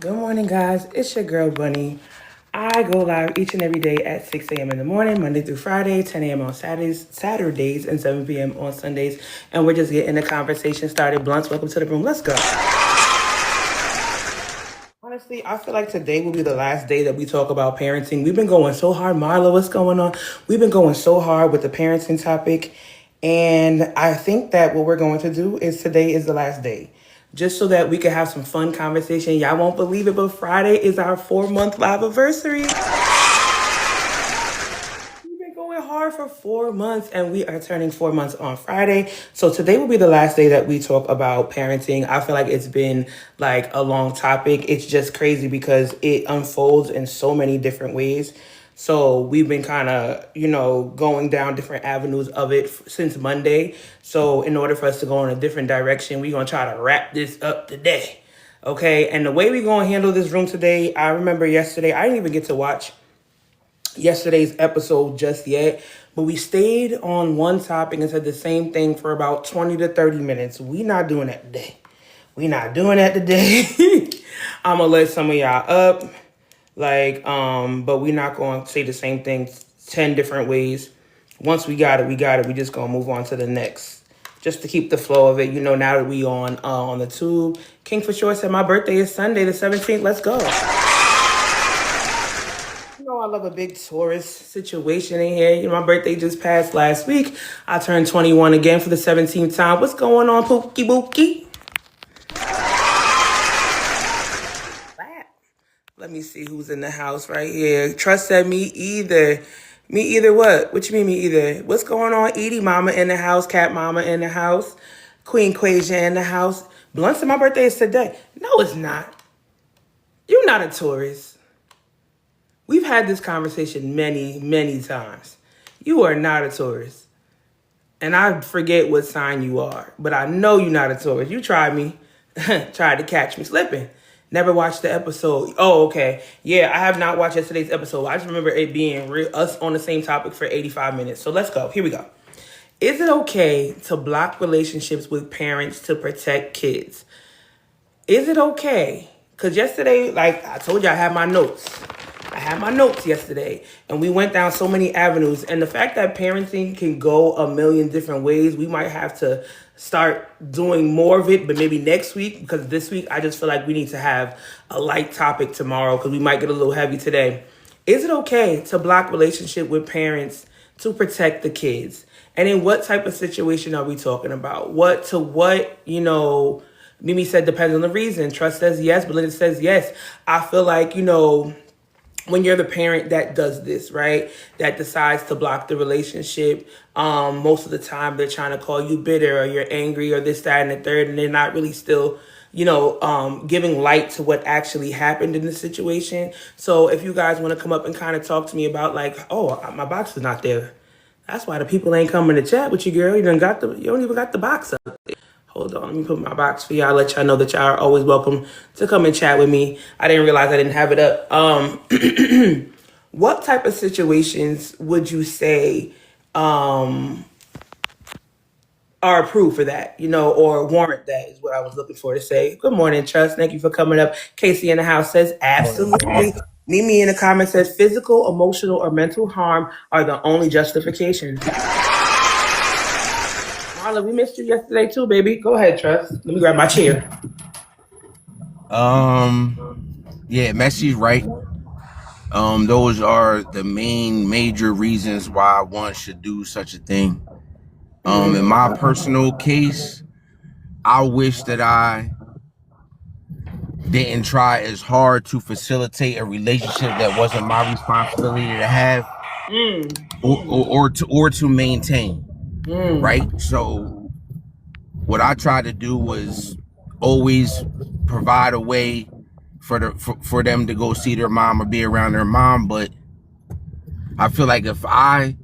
Good morning, guys. It's your girl, Bunny. I go live each and every day at 6 a.m. in the morning, Monday through Friday, 10 a.m. on Saturdays, and 7 p.m. on Sundays. And we're just getting the conversation started. Blunts, welcome to the room. Let's go. Honestly, I feel like today will be the last day that we talk about parenting. We've been going so hard. Marla, what's going on? We've been going so hard with the parenting topic. And I think that what we're going to do is today is the last day. Just so that we can have some fun conversation. Y'all won't believe it, but Friday is our 4-month live anniversary. We've been going hard for 4 months and we are turning 4 months on Friday. So today will be the last day that we talk about parenting. I feel like it's been like a long topic. It's just crazy because it unfolds in so many different ways. So we've been kind of, going down different avenues of it since Monday. So in order for us to go in a different direction, we're going to try to wrap this up today. Okay. And the way we're going to handle this room today, I remember yesterday, I didn't even get to watch yesterday's episode just yet, but we stayed on one topic and said the same thing for about 20 to 30 minutes. We not doing that today. We not doing that today. I'm gonna let some of y'all up, but we not gonna say the same thing 10 different ways. Once we got it, we got it. We just gonna move on to the next. Just to keep the flow of it, now that we on the tube. King for sure said my birthday is Sunday the 17th. Let's go. I love a big tourist situation in here. My birthday just passed last week. I turned 21 again for the 17th time. What's going on, Pookie Bookie? Let me see who's in the house right here. Trust said me either. Me either what? What you mean me either? What's going on? Edie Mama in the house. Cat Mama in the house. Queen Quasia in the house. Blunt said my birthday is today. No, it's not. You're not a tourist. We've had this conversation many, many times. You are not a tourist. And I forget what sign you are, but I know you're not a tourist. You tried me, tried to catch me slipping. Never watched the episode. Oh, okay. Yeah, I have not watched yesterday's episode. I just remember it being us on the same topic for 85 minutes. So let's go. Here we go. Is it okay to block relationships with parents to protect kids? Is it okay? Because yesterday, like I told you, I had my notes. Yesterday, and we went down so many avenues. And the fact that parenting can go a million different ways, we might have to start doing more of it, but maybe next week, because this week I just feel like we need to have a light topic tomorrow because we might get a little heavy today. Is it okay to block relationship with parents to protect the kids? And in what type of situation are we talking about? What, Mimi said depends on the reason. Trust says yes, Belinda says yes. I feel like, when you're the parent that does this, right, that decides to block the relationship, most of the time they're trying to call you bitter or you're angry or this, that, and the third, and they're not really still, giving light to what actually happened in the situation. So if you guys want to come up and kind of talk to me about my box is not there. That's why the people ain't coming to chat with you, girl. You don't even got the box up. Hold on, let me put my box for y'all, let y'all know that y'all are always welcome to come and chat with me. I didn't realize I didn't have it up. What type of situations would you say are approved for that, or warrant that is what I was looking for to say. Good morning, Trust. Thank you for coming up. Casey in the house says absolutely. Mimi in the comments says physical, emotional, or mental harm are the only justifications. Marla, we missed you yesterday too, baby. Go ahead, Trust. Let me grab my chair. Yeah, Messi's right. Those are the major reasons why one should do such a thing. In my personal case, I wish that I didn't try as hard to facilitate a relationship that wasn't my responsibility to have, or to maintain. Right. So what I tried to do was always provide a way for them to go see their mom or be around their mom. But I feel like if I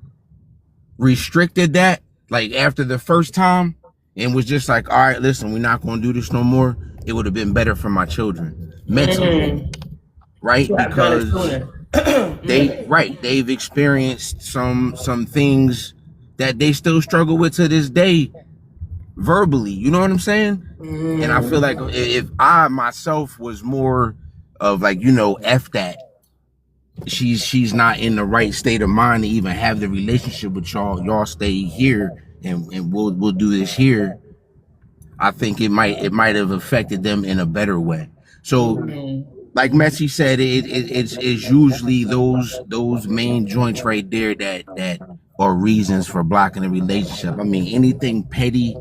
restricted that, like after the first time, and was just like, all right, listen, we're not going to do this no more, it would have been better for my children mentally. Right? Because they've experienced some things that they still struggle with to this day verbally. You know what I'm saying? And I feel like if I myself was more of like, F that. She's not in the right state of mind to even have the relationship with y'all. Y'all stay here and we'll do this here. I think it might have affected them in a better way. So like Messi said, it's usually those main joints right there that are reasons for blocking a relationship. I mean, anything petty,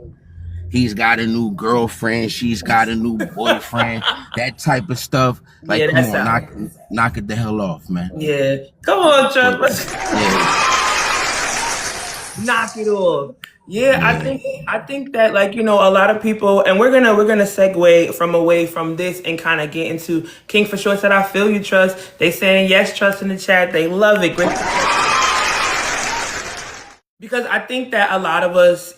he's got a new girlfriend, she's got a new boyfriend, that type of stuff. Like, Yeah, come on, knock it the hell off, man. Yeah. Come on, Chuck. Yeah. Knock it off. Yeah, I think that, like, a lot of people, and we're gonna segue from away from this and kind of get into King for Short said, I feel you, Trust. They saying yes, Trust in the chat. They love it. Great. Because I think that a lot of us,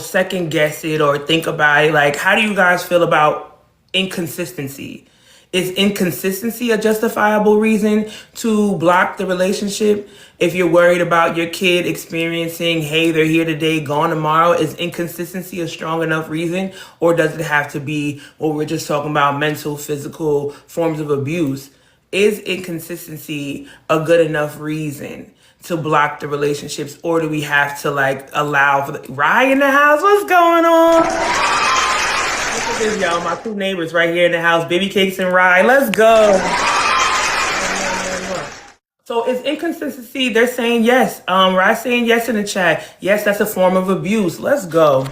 second guess it or think about it. Like, how do you guys feel about inconsistency? Is inconsistency a justifiable reason to block the relationship? If you're worried about your kid experiencing, hey, they're here today, gone tomorrow, is inconsistency a strong enough reason? Or does it have to be what we're just talking about, mental, physical forms of abuse? Is inconsistency a good enough reason to block the relationships? Or do we have to allow for the Rye in the house? What's going on? Look at this, y'all. My two neighbors right here in the house, Baby Cakes and Rye. Let's go. So it's inconsistency. They're saying yes. Rye saying yes in the chat. Yes, that's a form of abuse. Let's go.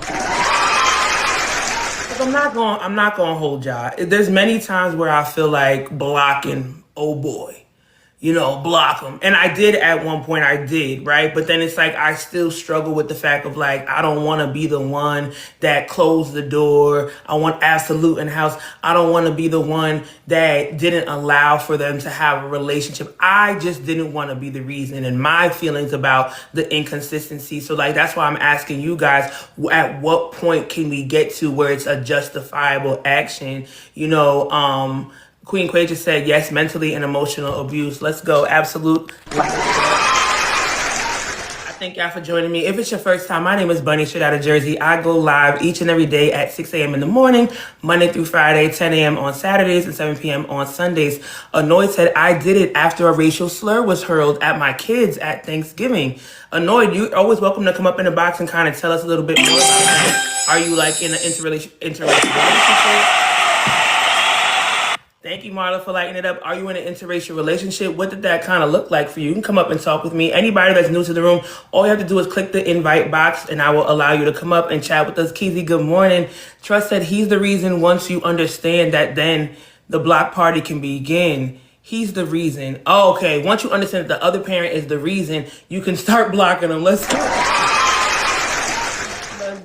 I'm not gonna hold y'all. There's many times where I feel like blocking, oh boy. Block them. And I did at one point, right? But then it's like, I still struggle with the fact of I don't want to be the one that closed the door. I want absolute in the house. I don't want to be the one that didn't allow for them to have a relationship. I just didn't want to be the reason, and my feelings about the inconsistency. So that's why I'm asking you guys, at what point can we get to where it's a justifiable action? Queen Quay just said, yes, mentally and emotional abuse. Let's go. Absolute. I thank y'all for joining me. If it's your first time, my name is Bunny, straight out of Jersey. I go live each and every day at 6 a.m. in the morning, Monday through Friday, 10 a.m. on Saturdays, and 7 p.m. on Sundays. Annoyed said, I did it after a racial slur was hurled at my kids at Thanksgiving. Annoyed, you're always welcome to come up in the box and kind of tell us a little bit more about that. Are you in an interracial relationship? Thank you, Marla, for lighting it up. Are you in an interracial relationship? What did that kind of look like for you? You can come up and talk with me. Anybody that's new to the room, all you have to do is click the invite box and I will allow you to come up and chat with us. Keezy, good morning. Trust said he's the reason. Once you understand that, then the block party can begin. He's the reason. Oh, okay. Once you understand that the other parent is the reason, you can start blocking them. Let's go.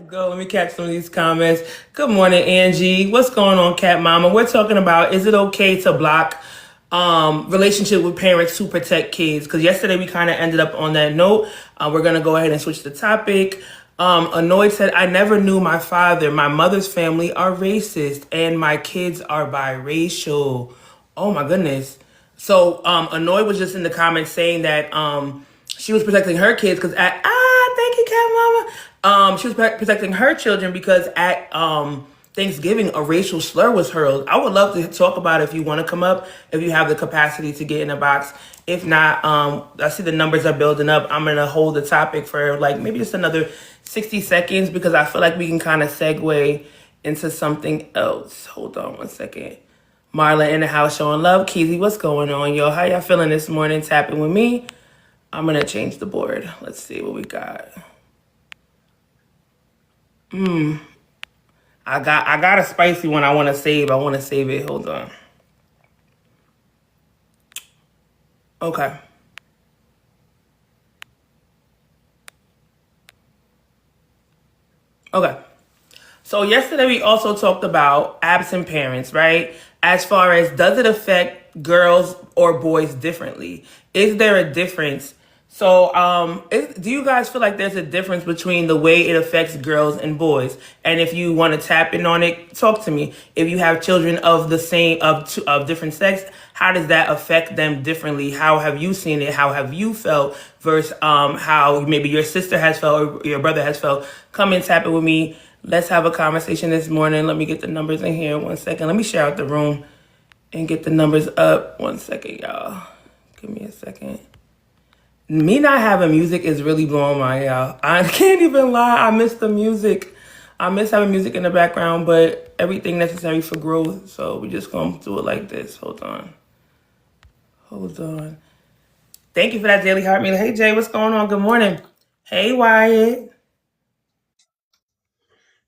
Go. Let me catch some of these comments. Good morning, Angie. What's going on, Cat Mama? We're talking about, is it okay to block relationship with parents to protect kids? Because yesterday we kind of ended up on that note. We're going to go ahead and switch the topic. Annoyed said, I never knew my father. My mother's family are racist and my kids are biracial. Oh my goodness. So Annoyed was just in the comments saying that she was protecting her kids because thank you, Cat Mama. She was protecting her children because at Thanksgiving, a racial slur was hurled. I would love to talk about it if you want to come up, if you have the capacity to get in the box. If not, I see the numbers are building up. I'm going to hold the topic for maybe just another 60 seconds because I feel like we can kind of segue into something else. Hold on one second. Marla in the house showing love. Keezy, what's going on, yo? How y'all feeling this morning? Tapping with me. I'm going to change the board. Let's see what we got. I got a spicy one I want to save. I want to save it. Hold on. Okay. Okay. So yesterday we also talked about absent parents, right? As far as, does it affect girls or boys differently? Is there a difference? So do you guys feel like there's a difference between the way it affects girls and boys? And if you want to tap in on it, talk to me. If you have children of the same, of different sex, how does that affect them differently? How have you seen it? How have you felt versus how maybe your sister has felt or your brother has felt? Come and tap it with me. Let's have a conversation this morning. Let me get the numbers in here 1 second. Let me share out the room and get the numbers up. 1 second, y'all. Give me a second. Me not having music is really blowing my out. I can't even lie. I miss the music. I miss having music in the background, but everything necessary for growth. So we just gonna do it like this. Hold on. Thank you for that daily heart meter. Hey Jay, what's going on? Good morning. Hey Wyatt.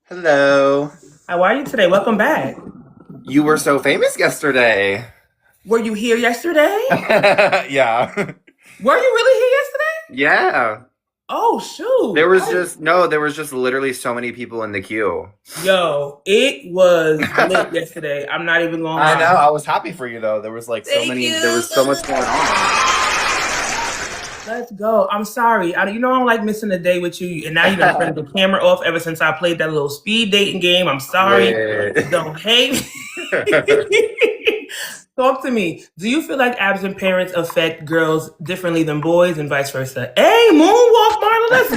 Hello. How are you today? Welcome back. You were so famous yesterday. Were you here yesterday? Yeah. Were you really here yesterday? Yeah. Oh shoot. There was just literally so many people in the queue. Yo, it was lit yesterday. I'm not even gonna lie. I know. I was happy for you though. There was like Thank you. there was so much going on. Let's go. I'm sorry. I don't like missing a day with you. And now you done turned the camera off ever since I played that little speed dating game. I'm sorry. Yeah. Don't hate me. Talk to me. Do you feel like absent parents affect girls differently than boys and vice versa? Hey, moonwalk, Marla, let's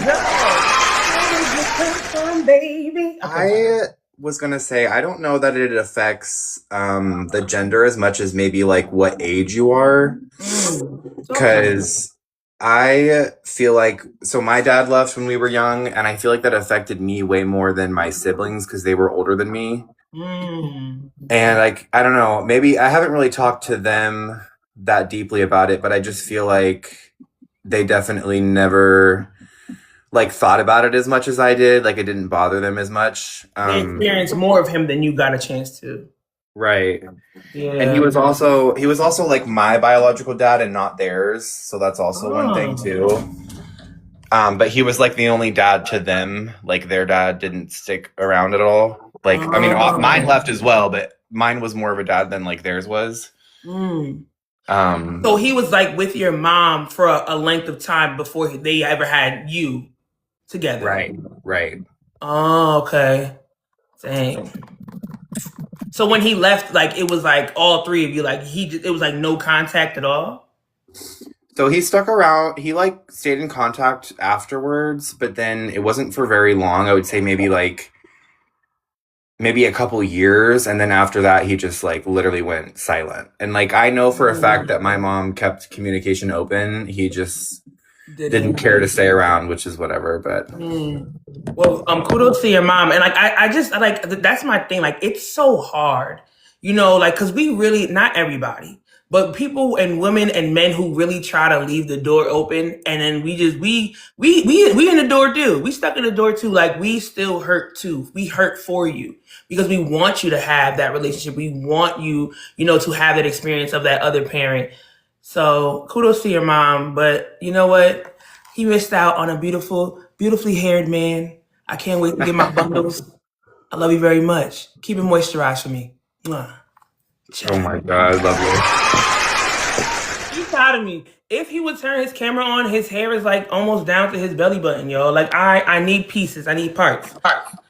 go. Baby. Okay. I was gonna say I don't know that it affects the gender as much as maybe like what age you are. Because I feel like, so my dad left when we were young, and I feel like that affected me way more than my siblings because they were older than me. And like, I don't know, maybe I haven't really talked to them that deeply about it, but I just feel like they definitely never like thought about it as much as I did. Like it didn't bother them as much. They experienced more of him than you got a chance to. Right. Yeah. And he was also like my biological dad and not theirs. So that's also one thing too. But he was like the only dad to them. Like their dad didn't stick around at all. Like, I mean, mine left as well, but mine was more of a dad than like theirs was. So he was like with your mom for a length of time before they ever had you together. Right. Oh, okay. Dang. So when he left, like it was like all three of you, like it was like no contact at all. So he stuck around. He like stayed in contact afterwards, but then it wasn't for very long. I would say maybe a couple years, and then after that he just like literally went silent. And like I know for a fact that my mom kept communication open. He just didn't care to stay around, which is whatever. But well, kudos to your mom. And like I just like that's my thing. Like it's so hard, like because we really, not everybody, but people and women and men who really try to leave the door open, and then we in the door too. We stuck in the door too. Like we still hurt too. We hurt for you because we want you to have that relationship. We want you, to have that experience of that other parent. So kudos to your mom. But you know what? He missed out on a beautifully haired man. I can't wait to get my bundles. I love you very much. Keep it moisturized for me. Mwah. oh my God, I love you. He's proud of me. If he would turn his camera on, his hair is like almost down to his belly button, y'all. Like I need pieces. I need parts.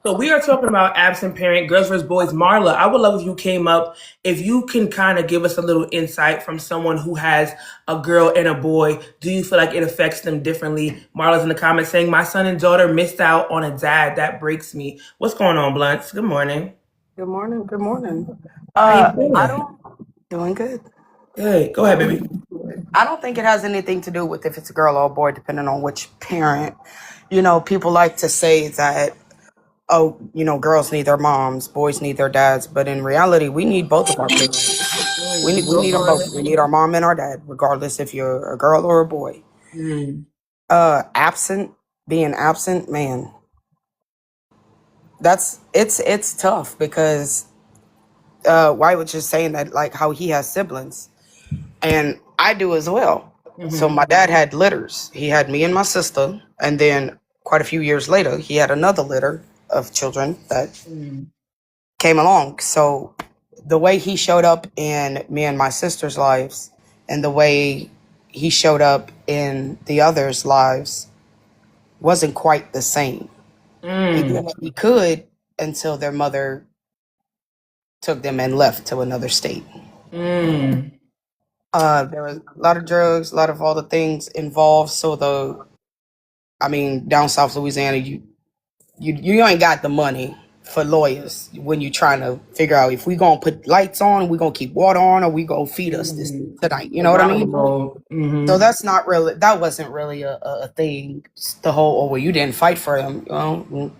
So we are talking about absent parent, girls versus boys. Marla, I would love if you came up. If you can kind of give us a little insight from someone who has a girl and a boy, do you feel like it affects them differently? Marla's in the comments saying, my son and daughter missed out on a dad. That breaks me. What's going on, Blunts? Good morning. Good morning. Good morning. How you doing? Doing good. Hey, go ahead, baby. I don't think it has anything to do with if it's a girl or a boy, depending on which parent. People like to say that, girls need their moms, boys need their dads. But in reality, we need both of our parents. We need them both. We need our mom and our dad, regardless if you're a girl or a boy. Being absent, man, it's tough because White was just saying that, like how he has siblings, and I do as well. So my dad had litters. He had me and my sister, and then quite a few years later, he had another litter of children that came along. So the way he showed up in me and my sister's lives, and the way he showed up in the others' lives, wasn't quite the same. He could until their mother took them and left to another state. There was a lot of drugs, a lot of all the things involved. So down south Louisiana, you ain't got the money for lawyers when you're trying to figure out if we gonna put lights on, we gonna keep water on, or we gonna feed us this tonight. You know what I mean? So that's not really, that wasn't really a thing. It's the whole, oh well, you didn't fight for them.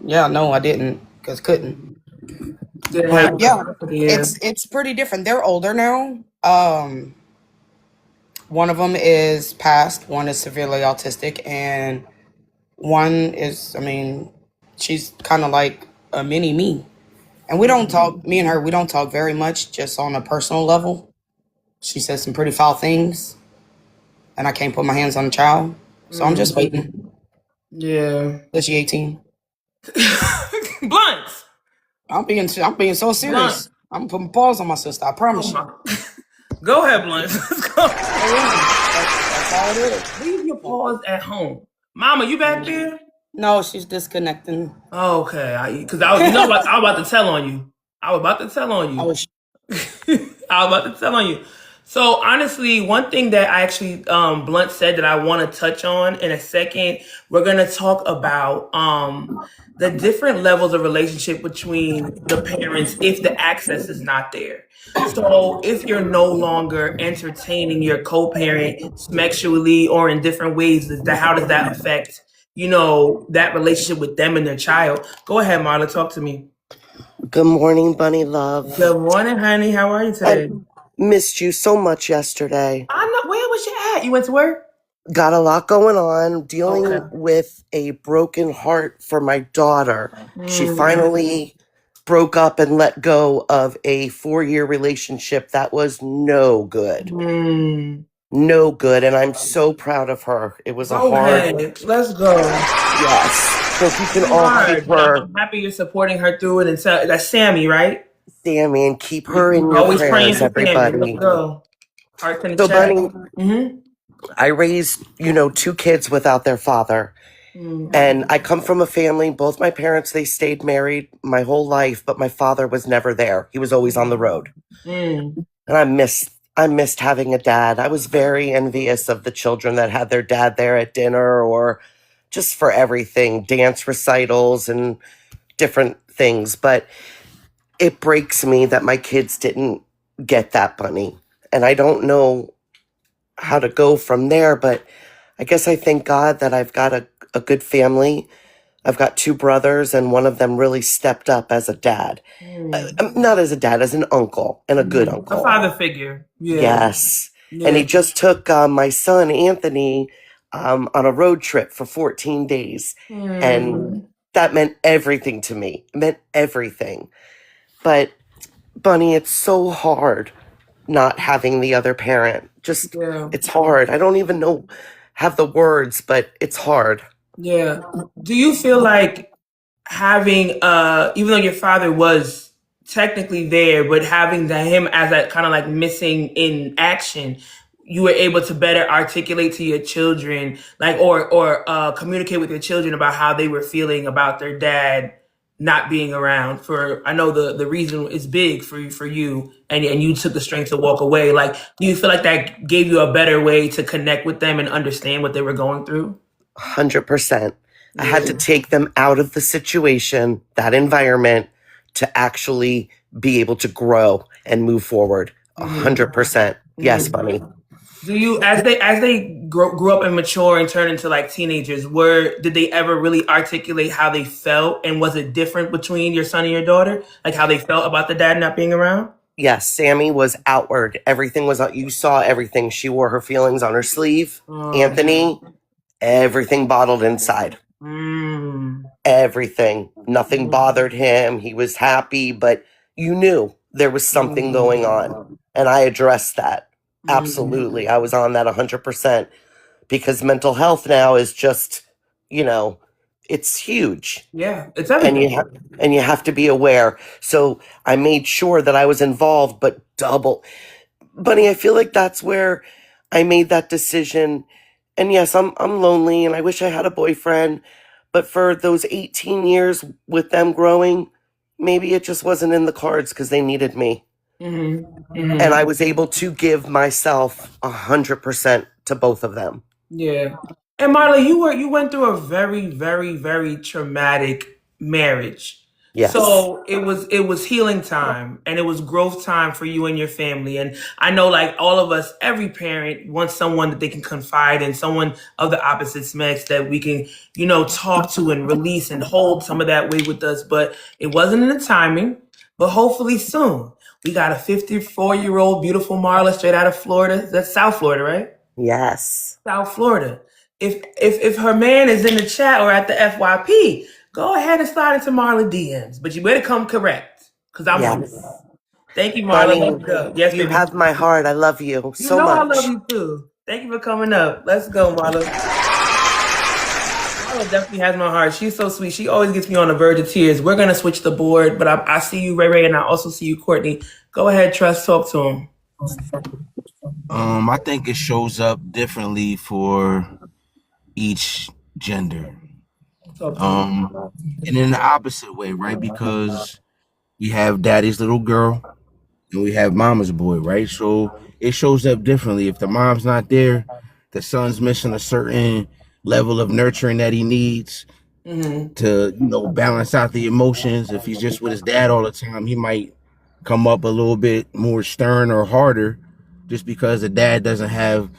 Yeah, no, I didn't, because couldn't. But yeah, it's pretty different. They're older now. One of them is passed, one is severely autistic, and one is, I mean, she's kind of like a mini me. And we don't talk, me and her, we don't talk very much, just on a personal level. She says some pretty foul things, and I can't put my hands on the child. So I'm just waiting. Yeah. Is she 18? Blunts. I'm being so serious. I'm putting pause on my sister, I promise you. Go ahead, Blunts. Let's go. That's all it is. Leave your paws at home. Mama, you back there? No, she's disconnecting. Oh, okay. Because I was, you know what? I was about to tell on you. I was about to tell on you. So honestly, one thing that I actually Blunt said that I want to touch on in a second, we're gonna talk about the different levels of relationship between the parents if the access is not there. So if you're no longer entertaining your co-parent sexually or in different ways, how does that affect, that relationship with them and their child? Go ahead, Marla, talk to me. Good morning, Bunny Love. Good morning, honey. How are you today? Missed you so much yesterday. I'm not. Where was you at? You went to work? Got a lot going on, dealing with a broken heart for my daughter. She finally broke up and let go of a 4-year relationship that was no good. No good, and I'm so proud of her. It was a hard... Let's go. Yes. So if you can all keep her... I'm happy you're supporting her through it. And that's Sammy, right? Sammy, and keep her in your Always praying prayers, for Sammy. everybody. Let's go. Heart in the So, chest. Bunny, I raised, 2 kids without their father. And I come from a family, both my parents, they stayed married my whole life, but my father was never there. He was always on the road. And I missed having a dad. I was very envious of the children that had their dad there at dinner or just for everything, dance recitals and different things. But it breaks me that my kids didn't get that, Bunny. And I don't know how to go from there, but I guess I thank God that I've got a good family. I've got 2 brothers, and one of them really stepped up as a dad. Not as a dad, as an uncle, and a good uncle. A father figure. Yeah. Yes. Yeah. And he just took my son, Anthony, on a road trip for 14 days. And that meant everything to me. It meant everything. But, Bunny, it's so hard not having the other parent. Just, it's hard. I don't even have the words, but it's hard. Yeah. Do you feel like having, even though your father was technically there, but having him as that kind of like missing in action, you were able to better articulate to your children, like, or communicate with your children about how they were feeling about their dad not being around for, I know the reason is big for you and you took the strength to walk away. Like, do you feel like that gave you a better way to connect with them and understand what they were going through? 100%. I had to take them out of the situation, that environment, to actually be able to grow and move forward. 100%. Yes, Bunny. Do you, as they grew up and mature and turned into like teenagers, did they ever really articulate how they felt? And was it different between your son and your daughter? Like how they felt about the dad not being around? Yes, Sammy was outward. Everything was, you saw everything. She wore her feelings on her sleeve. Anthony, everything bottled inside. Everything. Nothing bothered him. He was happy, but you knew there was something going on. And I addressed that. Absolutely. I was on that 100% because mental health now is just, it's huge. Yeah, it's everything. And you have to be aware. So I made sure that I was involved, but double. Bunny, I feel like that's where I made that decision. And yes, I'm lonely and I wish I had a boyfriend, but for those 18 years with them growing, maybe it just wasn't in the cards because they needed me. And I was able to give myself 100% to both of them. Yeah. And Marla, you went through a very, very, very traumatic marriage. Yes. So it was healing time and it was growth time for you and your family. And I know like all of us, every parent wants someone that they can confide in, someone of the opposite sex that we can, talk to and release and hold some of that weight with us. But it wasn't in the timing, but hopefully soon. We got a 54-year-old beautiful Marla straight out of Florida. That's South Florida, right? Yes. South Florida. If her man is in the chat or at the FYP, go ahead and slide into Marla DMs. But you better come correct, because I'm on it. Yes. Thank you, Marla. Honey, Let's go. Yes, you baby. have my heart. I love you You so know I love much. you too. Thank you for coming up. Let's go, Marla. Marla definitely has my heart. She's so sweet. She always gets me on the verge of tears. We're gonna switch the board, but I see you, Ray Ray, and I also see you, Courtney. Go ahead, Trust. Talk to him. I think it shows up differently for each gender. Talk to him. And in the opposite way, right? Because we have daddy's little girl and we have mama's boy, right? So it shows up differently. If the mom's not there, the son's missing a certain level of nurturing that he needs to, balance out the emotions. If he's just with his dad all the time, he might come up a little bit more stern or harder just because the dad doesn't have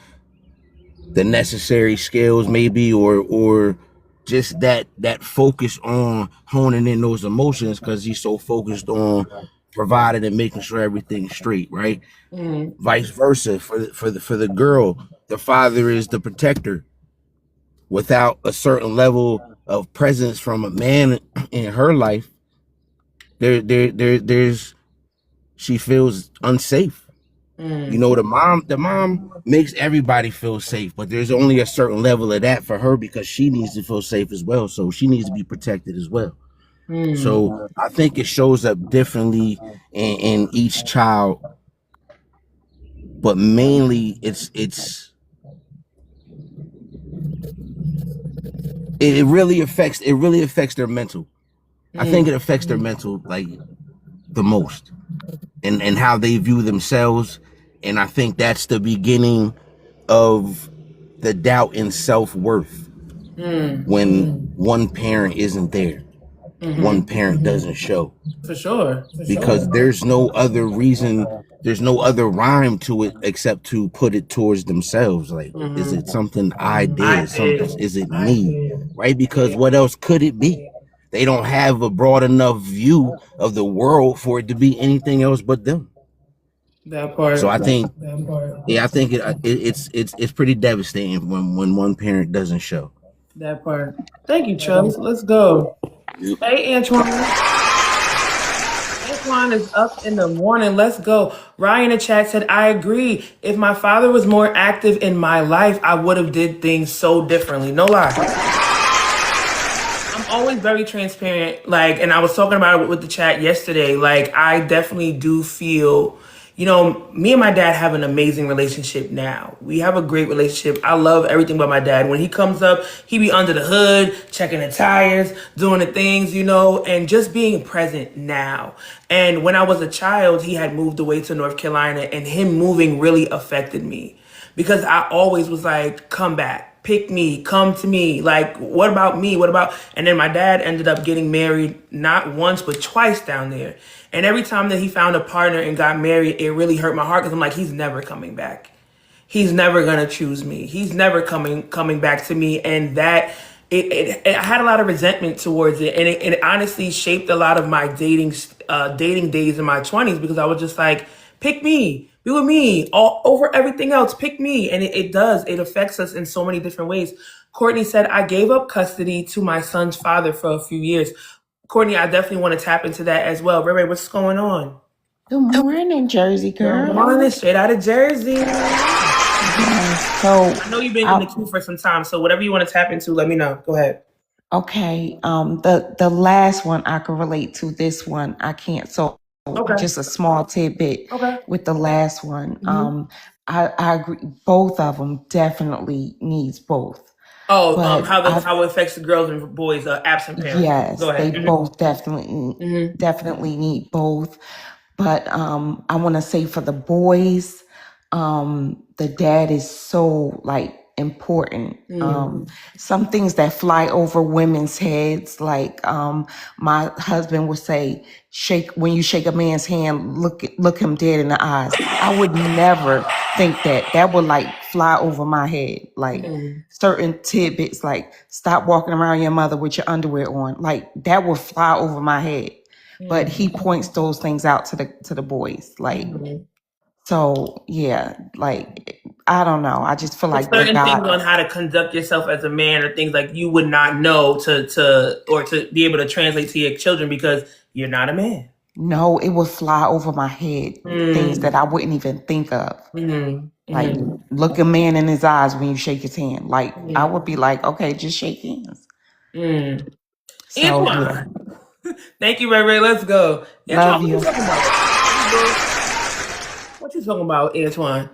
the necessary skills maybe or just that focus on honing in those emotions because he's so focused on providing and making sure everything's straight, right? Vice versa for the girl, the father is the protector. Without a certain level of presence from a man in her life, there's she feels unsafe. The mom makes everybody feel safe, but there's only a certain level of that for her because she needs to feel safe as well. So she needs to be protected as well. So I think it shows up differently in each child, but mainly it really affects their mental. I think it affects their mental like the most, and how they view themselves. And I think that's the beginning of the doubt in self-worth when one parent isn't there, one parent doesn't show. For sure. Because there's no other reason, there's no other rhyme to it except to put it towards themselves. Like, is it something I did? Is it me? Right? Because what else could it be? They don't have a broad enough view of the world for it to be anything else but them. That part. So I think it's pretty devastating when one parent doesn't show. That part. Thank you, Chubbs. Let's go. Hey, Antoine. Antoine is up in the morning. Let's go. Ryan in the chat said, I agree. If my father was more active in my life, I would have did things so differently. No lie. I'm always very transparent. Like, and I was talking about it with the chat yesterday. Like, I definitely do feel, me and my dad have an amazing relationship now. We have a great relationship. I love everything about my dad. When he comes up, he be under the hood, checking the tires, doing the things, and just being present now. And when I was a child, he had moved away to North Carolina, and him moving really affected me because I always was like, come back. Pick me, come to me. Like, what about me? And then my dad ended up getting married not once, but twice down there. And every time that he found a partner and got married, it really hurt my heart because I'm like, he's never coming back. He's never going to choose me. He's never coming back to me. And that, I had a lot of resentment towards it. And it honestly shaped a lot of my dating days in my 20s because I was just like, pick me. Be with me all over everything else. Pick me. And it does. It affects us in so many different ways. Courtney said, I gave up custody to my son's father for a few years. Courtney, I definitely want to tap into that as well. Ray, what's going on? Good morning, Jersey girl. Good morning, straight out of Jersey. Yes, so I know you've been in the queue for some time, so whatever you want to tap into, let me know. Go ahead. okay. The last one I can relate to. This one I can't. So Okay. just a small tidbit Okay. with the last one. I agree. Both of them definitely needs both. Oh, But how it affects the girls and boys, absent parents. yes, Go they ahead. both definitely need both. But I want to say for the boys, the dad is so like important. Some things that fly over women's heads, like my husband would say, when you shake a man's hand, look him dead in the eyes. I would never think that. That would like fly over my head. Like certain tidbits, like stop walking around your mother with your underwear on. Like that would fly over my head. But he points those things out to the boys. Like so yeah, like I don't know. I just feel like certain things on how to conduct yourself as a man, or things like you would not know to be able to translate to your children because you're not a man. No, it would fly over my head. Things that I wouldn't even think of. Like look a man in his eyes when you shake his hand. Like I would be like, okay, just shake hands. So yeah. Thank you, Ray Ray. Let's go. Love Antoine, you. What you talking about, Antoine?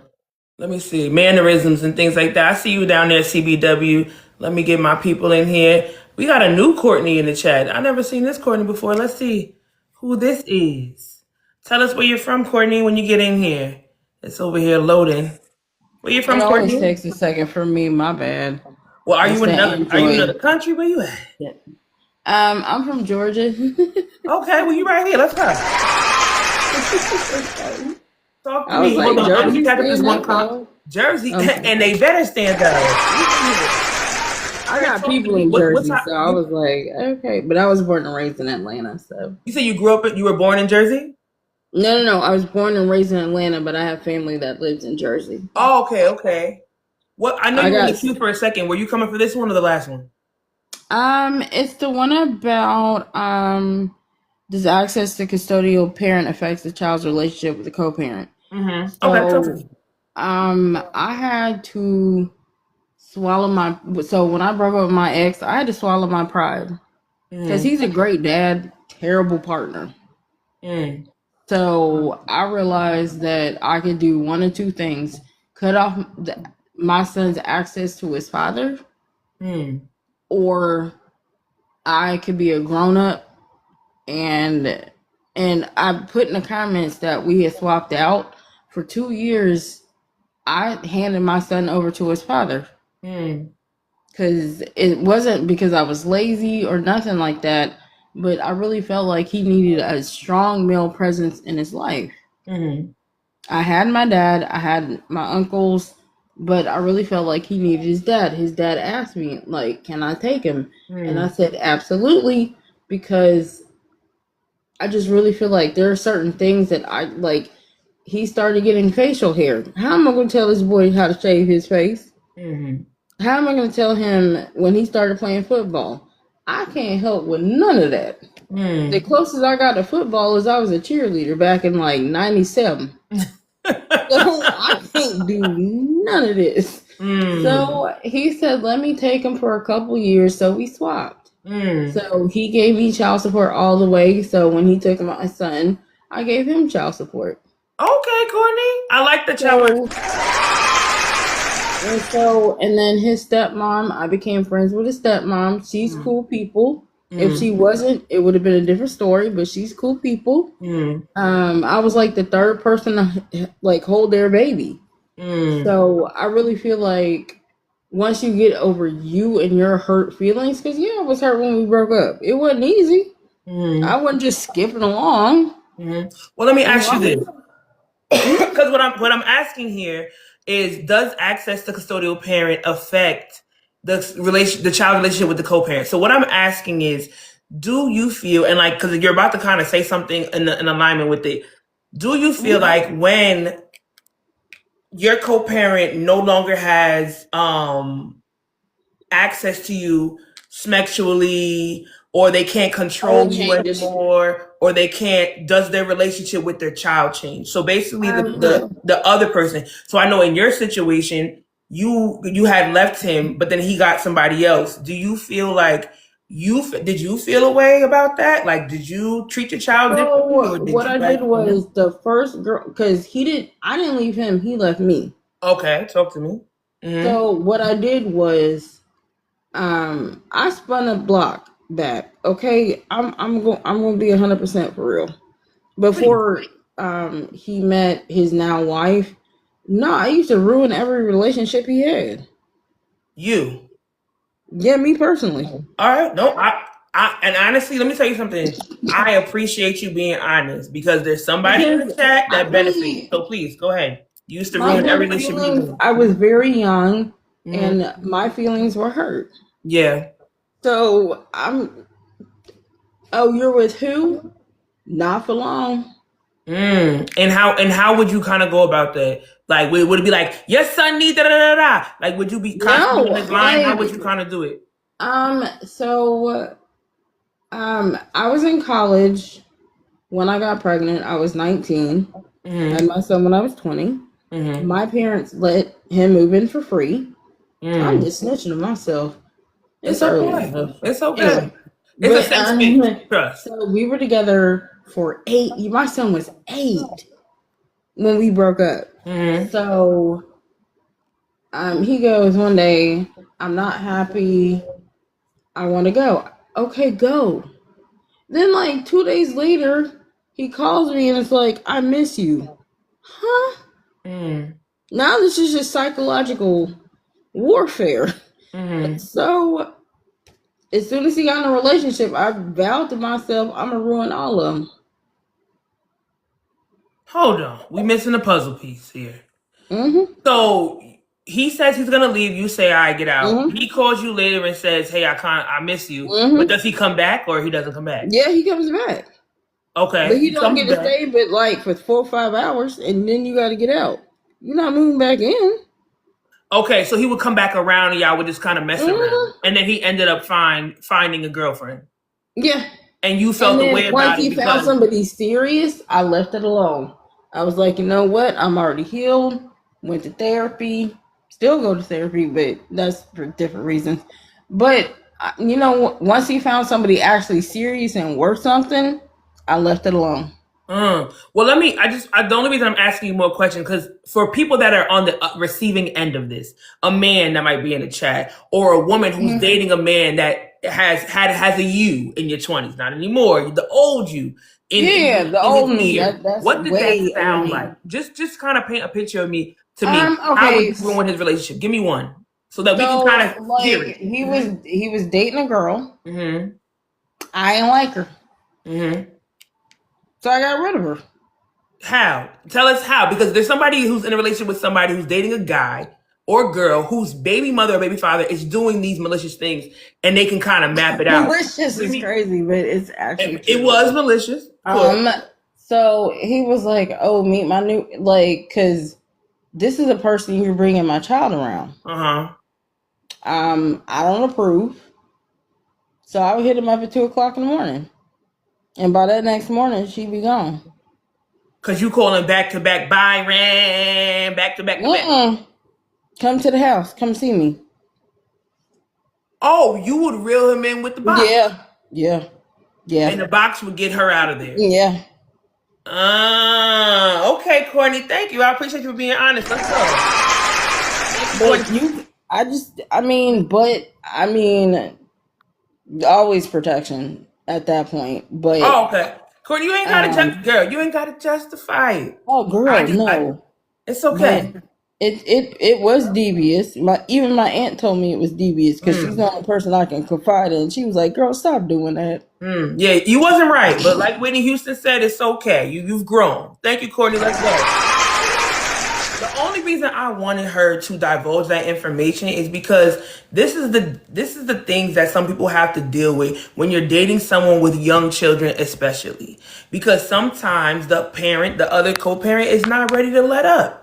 Let me see. Mannerisms and things like that. I see you down there, CBW. Let me get my people in here. We got a new Courtney in the chat. I never seen this Courtney before. Let's see who this is. Tell us where you're from, Courtney, when you get in here. It's over here loading. Where you from, It always Courtney? takes a second for me. My bad. Well, are It's you in the another Android. country? Where you at? I'm from Georgia. Okay, well, you right here. Let's go. Talk to I me. was like, Hold on. Jersey You got this stand one up, cop. though. Jersey, Okay. and they better stand up. I got people in Jersey, so I was like, okay. But I was born and raised in Atlanta, so. You say you were born in Jersey? No. I was born and raised in Atlanta, but I have family that lives in Jersey. Oh, okay. What? I know I you were in the got- queue for a second. Were you coming for this one or the last one? It's the one about does access to custodial parent affects the child's relationship with the co-parent. Okay, So, tell me. I had to swallow so when I broke up with my ex, I had to swallow my pride because he's a great dad, terrible partner. So I realized that I could do one or two things: cut off my son's access to his father, or I could be a grown up. And I put in the comments that we had swapped out. For 2 years, I handed my son over to his father. Because it wasn't because I was lazy or nothing like that, but I really felt like he needed a strong male presence in his life. I had my dad, I had my uncles, but I really felt like he needed his dad. His dad asked me, like, can I take him? And I said, absolutely, because I just really feel like there are certain things that I like. He started getting facial hair. How am I going to tell this boy how to shave his face? How am I going to tell him when he started playing football? I can't help with none of that. The closest I got to football is I was a cheerleader back in like 97. So I can't do none of this. So he said, let me take him for a couple years. So we swapped. So he gave me child support all the way. So when he took my son, I gave him child support. Okay, Courtney. I like the child. And then his stepmom, I became friends with his stepmom. She's cool people. If she wasn't, it would have been a different story, but she's cool people. I was like the third person to like hold their baby. So I really feel like once you get over you and your hurt feelings, because I was hurt when we broke up. It wasn't easy. I wasn't just skipping along. Well, let me ask you this, because what I'm asking here is, does access to custodial parent affect the child relationship with the co-parent? So what I'm asking is, do you feel, and like, because you're about to kind of say something in alignment with it, do you feel like when your co-parent no longer has access to you sexually, or they can't control you anymore, or they can't, does their relationship with their child change? So basically the other person. So I know in your situation, you had left him, but then he got somebody else. Do you feel like did you feel a way about that? Like, did you treat your child differently? Or What I did was the first girl, because I didn't leave him, he left me. Okay, talk to me. So what I did was, I spun a block back. Okay, I'm gonna be 100% for real. Before he met his now wife, I used to ruin every relationship he had. You. Yeah, me personally. All right. No, and honestly, let me tell you something. I appreciate you being honest because there's somebody in the Because chat I that benefits. really, So please go ahead. You used to my ruin every gut relationship. feelings, I was very young Mhm. and my feelings were hurt. Yeah. So oh, you're with who? Not for long. And how would you kind of go about that? Like, would it be like, your son needs da da da da? Like, would you be constantly No, in his line? How would like, you kind of do it? so, I was in college when I got pregnant. I was 19. I had my son when I was 20. My parents let him move in for free. I'm just snitching on myself. It's early okay. enough. It's okay. Anyway, It's a but, safe space. Trust. so we were together for 8. My son was 8 when we broke up. So, he goes one day, I'm not happy. I want to go. Okay, go. Then like 2 days later, he calls me and it's like, I miss you. Huh? Now this is just psychological warfare. So as soon as he got in a relationship, I vowed to myself, I'm gonna ruin all of them. Hold on. We missing a puzzle piece here. So he says he's gonna leave. You say, "I get out." He calls you later and says, "Hey, I miss you." But does he come back or he doesn't come back? Yeah, he comes back. Okay, But he don't comes get to back. stay but like for 4 or 5 hours and then you gotta get out. You're not moving back in. Okay, so he would come back around and y'all would just kind of mess around, and then he ended up finding a girlfriend. Yeah. And you felt And the then way about once it he found because somebody serious, I left it alone. I was like, you know what? I'm already healed. Went to therapy. Still go to therapy, but that's for different reasons. But once he found somebody actually serious and worth something, I left it alone. Well, the only reason I'm asking you more questions because for people that are on the receiving end of this, a man that might be in the chat or a woman who's dating a man that has a you in your 20s, not anymore, the old you. The old me. That's what did way that sound old me. like? Just kind of paint a picture of me to me. How Okay. would you ruin his relationship? Give me one so that we can kind of hear it. He was dating a girl. I didn't like her. So I got rid of her. How? Tell us how. Because there's somebody who's in a relationship with somebody who's dating a guy or girl whose baby mother or baby father is doing these malicious things, and they can kind of map it out. Malicious is crazy, but it's actually true. It was malicious. So he was like, "Oh, meet my new because this is a person you're bringing my child around." I don't approve. So I would hit him up at 2:00 in the morning, and by that next morning, she'd be gone. Cause you calling back to back, Byron, back to back. Come to the house. Come see me. Oh, you would reel him in with the box. Yeah. And the box would get her out of there. Yeah. Okay, Courtney. Thank you. I appreciate you being honest. Let's go. But always protection at that point. But okay. Courtney, you ain't gotta you ain't gotta justify it. Oh, girl, no. It's okay. But it was devious. My aunt told me it was devious because she's the only person I can confide in. She was like, "Girl, stop doing that." Yeah, you wasn't right, but like Whitney Houston said, it's okay. You've grown. Thank you, Courtney. Let's go. The only reason I wanted her to divulge that information is because this is the things that some people have to deal with when you're dating someone with young children, especially because sometimes the other co-parent is not ready to let up.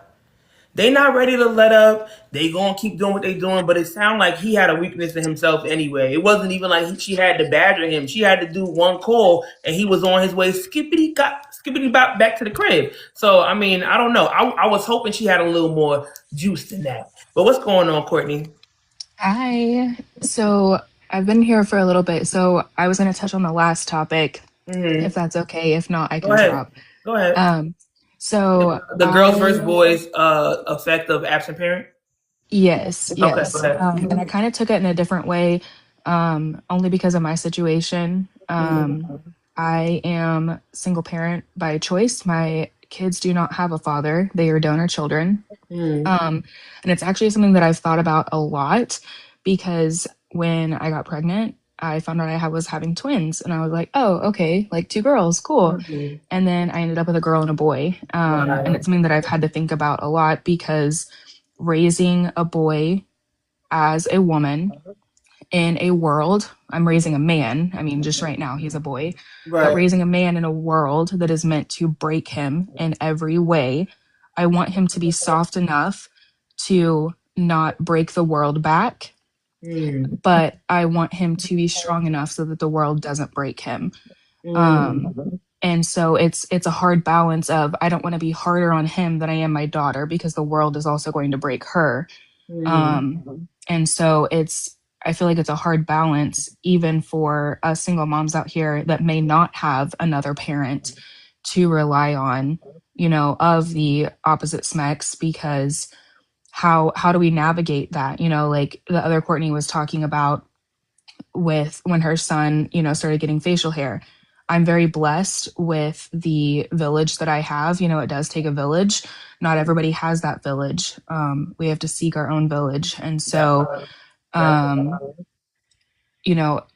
They not ready to let up. They gonna keep doing what they doing, but it sounded like he had a weakness in himself anyway. It wasn't even like she had to badger him. She had to do one call, and he was on his way skippity bop back to the crib. So I mean, I don't know. I was hoping she had a little more juice than that. But what's going on, Courtney? Hi. So I've been here for a little bit. So I was going to touch on the last topic, if that's okay. If not, I can drop. Go ahead. So the girls versus boys effect of absent parent. Yes. Okay, go ahead. And I kind of took it in a different way, only because of my situation. I am single parent by choice. My kids do not have a father; they are donor children. And it's actually something that I've thought about a lot because when I got pregnant, I found out I was having twins, and I was like, oh, okay, like 2 girls, cool. And then I ended up with a girl and a boy. And it's something that I've had to think about a lot, because raising a boy as a woman in a world, I'm raising a man. I mean, just right now, he's a boy, but Right. raising a man in a world that is meant to break him in every way, I want him to be soft enough to not break the world back, but I want him to be strong enough so that the world doesn't break him. And so it's a hard balance of, I don't want to be harder on him than I am my daughter, because the world is also going to break her. And so I feel like it's a hard balance, even for us single moms out here that may not have another parent to rely on, of the opposite sex, because how do we navigate that? Like the other Courtney was talking about, with when her son, started getting facial hair. I'm very blessed with the village that I have. It does take a village. Not everybody has that village. We have to seek our own village. And so,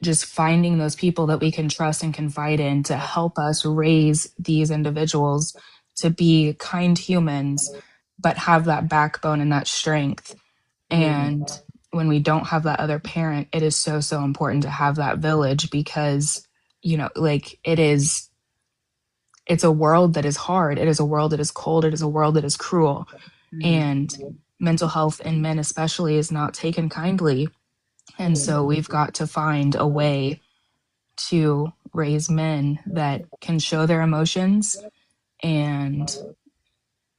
just finding those people that we can trust and confide in to help us raise these individuals to be kind humans, but have that backbone and that strength. And when we don't have that other parent, it is so, so important to have that village, because, like it's a world that is hard. It is a world that is cold. It is a world that is cruel. And mental health in men especially is not taken kindly. And so we've got to find a way to raise men that can show their emotions and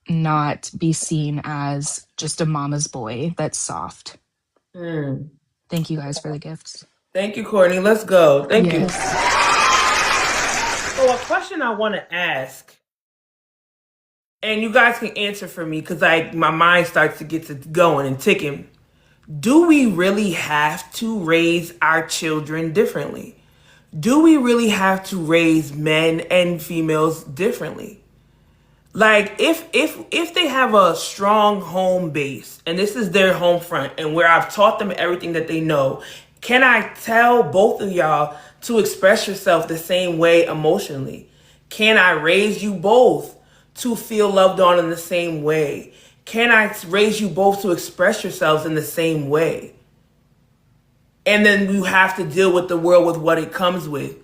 not be seen as just a mama's boy that's soft. Thank you guys for the gifts. Thank you, Courtney. Let's go. Thank you. Yes. So a question I want to ask, and you guys can answer for me, because my mind starts to get to going and ticking. Do we really have to raise our children differently? Do we really have to raise men and females differently? Like, if they have a strong home base and this is their home front, and where I've taught them everything that they know, can I tell both of y'all to express yourself the same way emotionally? Can I raise you both to feel loved on in the same way? Can I raise you both to express yourselves in the same way? And then you have to deal with the world with what it comes with.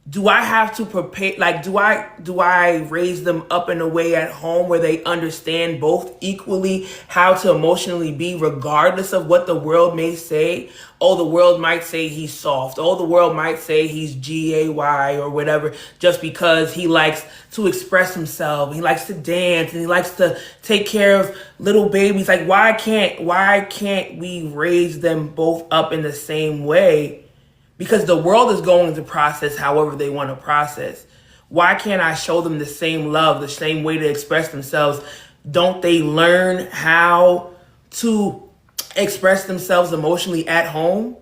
Do I have to prepare, like, do I raise them up in a way at home where they understand both equally how to emotionally be, regardless of what the world may say? Oh, the world might say he's soft. Oh, the world might say he's gay or whatever, just because he likes to express himself. He likes to dance and he likes to take care of little babies. Like, why can't we raise them both up in the same way? Because the world is going to process however they want to process. Why can't I show them the same love, the same way to express themselves? Don't they learn how to express themselves emotionally at home?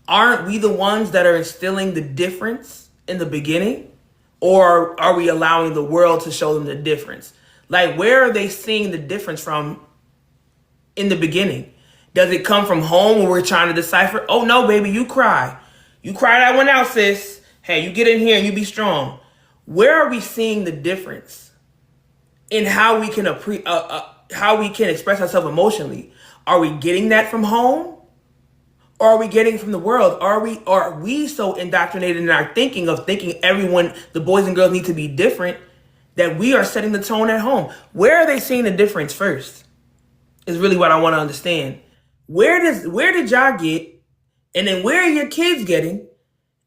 Aren't we the ones that are instilling the difference in the beginning? Or are we allowing the world to show them the difference? Like, where are they seeing the difference from in the beginning? Does it come from home where we're trying to decipher? Oh, no, baby, you cry. You cry that one out, sis. Hey, you get in here and you be strong. Where are we seeing the difference in how we can express ourselves emotionally? Are we getting that from home, or are we getting it from the world? Are we so indoctrinated in our thinking everyone, the boys and girls, need to be different, that we are setting the tone at home? Where are they seeing the difference first? Is really what I want to understand. Where did y'all get? And then where are your kids getting?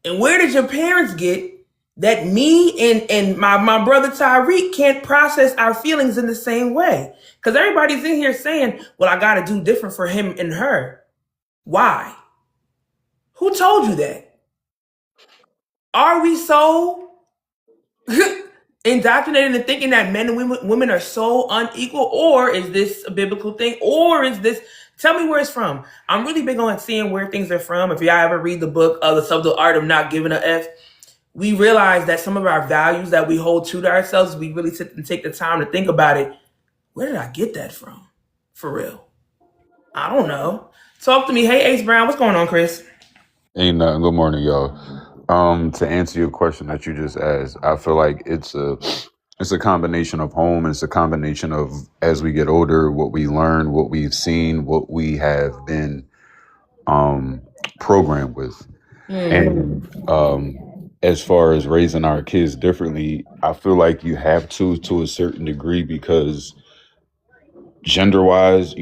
And where did your parents get that me and my brother Tyreek can't process our feelings in the same way? Because everybody's in here saying, well, I got to do different for him and her. Why? Who told you that? Are we so indoctrinated in thinking that men and women are so unequal? Or is this a biblical thing? Or is this... Tell me where it's from. I'm really big on seeing where things are from. If y'all ever read the book, The Subtle Art of Not Giving a F, we realize that some of our values that we hold true to ourselves, we really sit and take the time to think about it. Where did I get that from? For real. I don't know. Talk to me. Hey, Ace Brown. What's going on, Chris? Ain't nothing. Good morning, y'all. To answer your question that you just asked, I feel like it's a combination of home, and it's a combination of, as we get older, what we learn, what we've seen, what we have been programmed with. And as far as raising our kids differently, I feel like you have to a certain degree, because gender wise,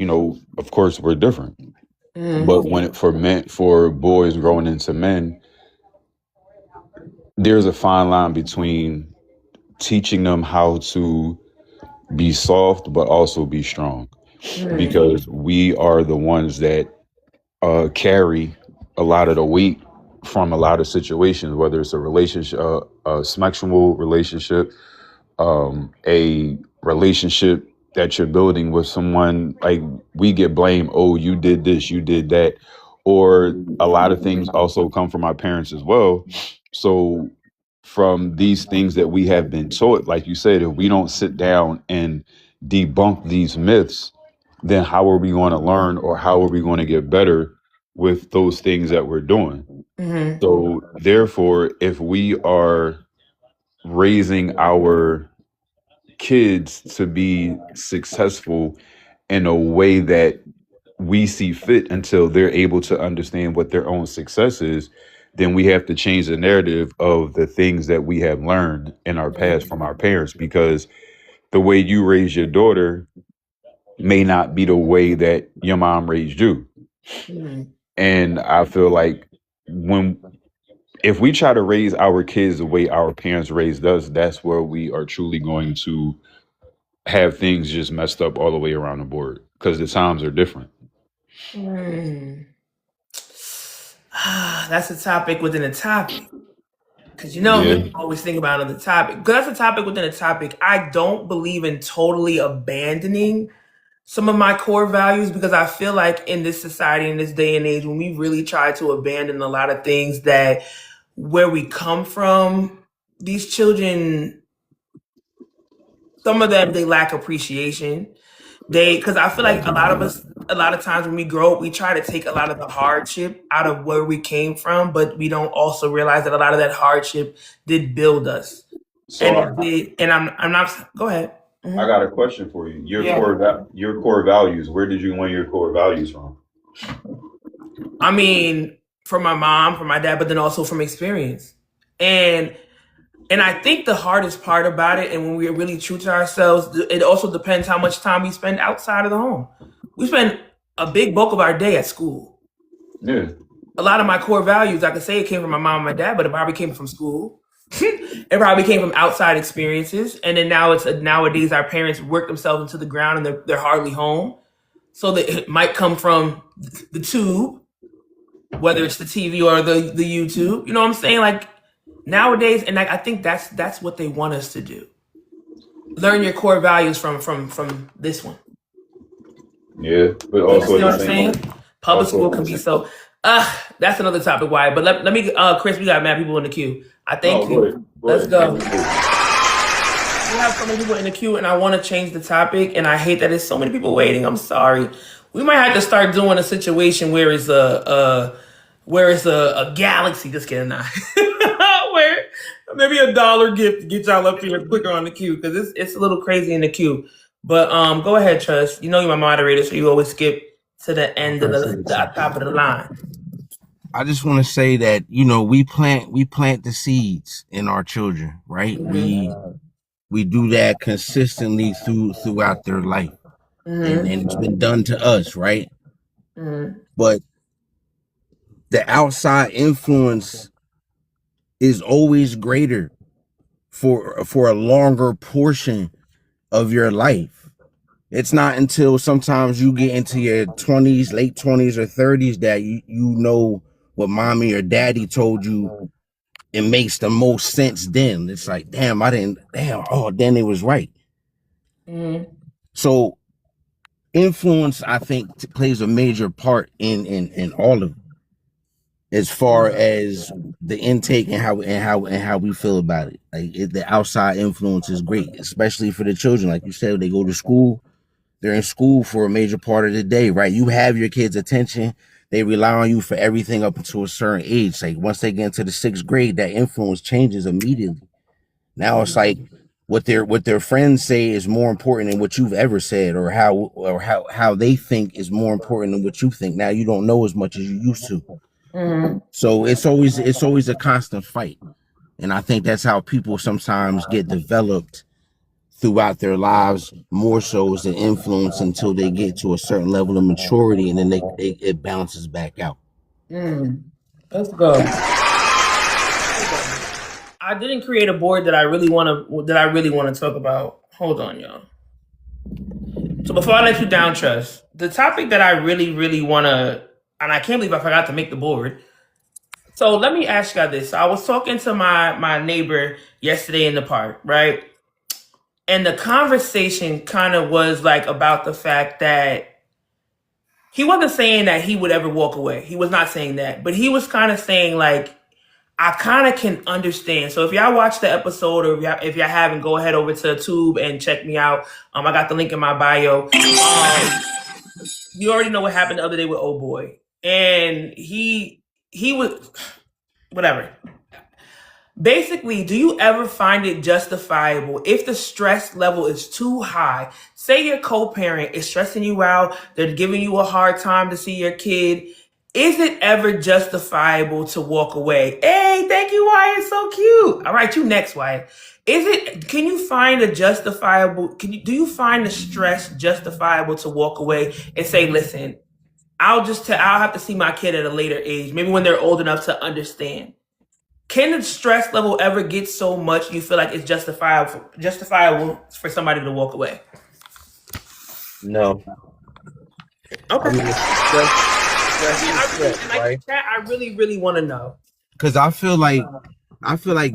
of course we're different. But when for boys growing into men, there's a fine line between teaching them how to be soft but also be strong, because we are the ones that carry a lot of the weight from a lot of situations, whether it's a relationship, a sexual relationship, a relationship that you're building with someone. Like, we get blamed, oh, you did this, you did that, or a lot of things also come from our parents as well. So from these things that we have been taught, like you said, if we don't sit down and debunk these myths, then how are we going to learn, or how are we going to get better with those things that we're doing? So therefore, if we are raising our kids to be successful in a way that we see fit until they're able to understand what their own success is, then we have to change the narrative of the things that we have learned in our past from our parents, because the way you raise your daughter may not be the way that your mom raised you. And I feel like if we try to raise our kids the way our parents raised us, that's where we are truly going to have things just messed up all the way around the board, because the times are different. That's a topic within a topic. Because me, always think about another topic. Because that's a topic within a topic. I don't believe in totally abandoning some of my core values, because I feel like in this society, in this day and age, when we really try to abandon a lot of things that where we come from, these children, some of them, they lack appreciation. Because I feel like a lot of times when we grow up, we try to take a lot of the hardship out of where we came from, but we don't also realize that a lot of that hardship did build us. So and I'm not. Go ahead. I got a question for you. Your core values. Where did you learn your core values from? I mean, from my mom, from my dad, but then also from experience. And I think the hardest part about it, and when we're really true to ourselves, it also depends how much time we spend outside of the home. We spend a big bulk of our day at school. Yeah. A lot of my core values, I could say it came from my mom and my dad, but it probably came from school. It probably came from outside experiences. And then nowadays our parents work themselves into the ground and they're hardly home. So that it might come from the tube, whether it's the TV or the YouTube. You know what I'm saying? Like, nowadays, and I think that's what they want us to do. Learn your core values from this one. Yeah, but also, you know what I'm saying? Public school can be so. That's another topic. Why? But let me, Chris. We got mad people in the queue. I thank you. Let's go. We have so many people in the queue, and I want to change the topic. And I hate that there's so many people waiting. I'm sorry. We might have to start doing a situation where it's a galaxy. Just kidding, now. Where maybe $1 gift to get y'all up here quicker on the queue, because it's a little crazy in the queue. But go ahead, Trust. You know you're my moderator, so you always skip to the end of the top of the line. I just want to say that we plant the seeds in our children, right? We do that consistently throughout their life, and it's been done to us, right? But the outside influence is always greater for a longer portion of your life. It's not until sometimes you get into your 20s, late 20s or 30s that you know what mommy or daddy told you. It makes the most sense then. It's like, then they was right. So influence, I think, plays a major part in all of it, as far as the intake and how we feel about it. Like, the outside influence is great, especially for the children. Like you said, they go to school, They're in school for a major part of the day, right? You have your kids' attention. They rely on you for everything up until a certain age. Like once they get into the 6th grade, that influence changes immediately. Now it's like what their friends say is more important than what you've ever said, or how they think is more important than what you think. Now you don't know as much as you used to. So it's always a constant fight. And I think that's how people sometimes get developed throughout their lives, more so as an influence until they get to a certain level of maturity, and then it bounces back out. Let's go. I didn't create a board that I really want to talk about. Hold on, y'all. So before I let you down, Trust, the topic that I really want to, and I can't believe I forgot to make the board. So let me ask you guys this. So I was talking to my neighbor yesterday in the park, right? And the conversation kind of was like about the fact that he wasn't saying that he would ever walk away. He was not saying that, but he was kind of saying like, I kind of can understand. So if y'all watch the episode, or if y'all haven't, go ahead over to Tube and check me out. I got the link in my bio. You already know what happened the other day with Old Boy, and he was whatever. Basically, do you ever find it justifiable if the stress level is too high? Say your co-parent is stressing you out, they're giving you a hard time to see your kid. Is it ever justifiable to walk away? Hey, thank you, Wyatt. So cute. All right, you next, Wyatt. Can you find a justifiable, do you find the stress justifiable to walk away and say, listen, I'll have to see my kid at a later age, maybe when they're old enough to understand. Can the stress level ever get so much you feel like it's justifiable for somebody to walk away? No. Okay. I mean, I really want to know. Because I feel like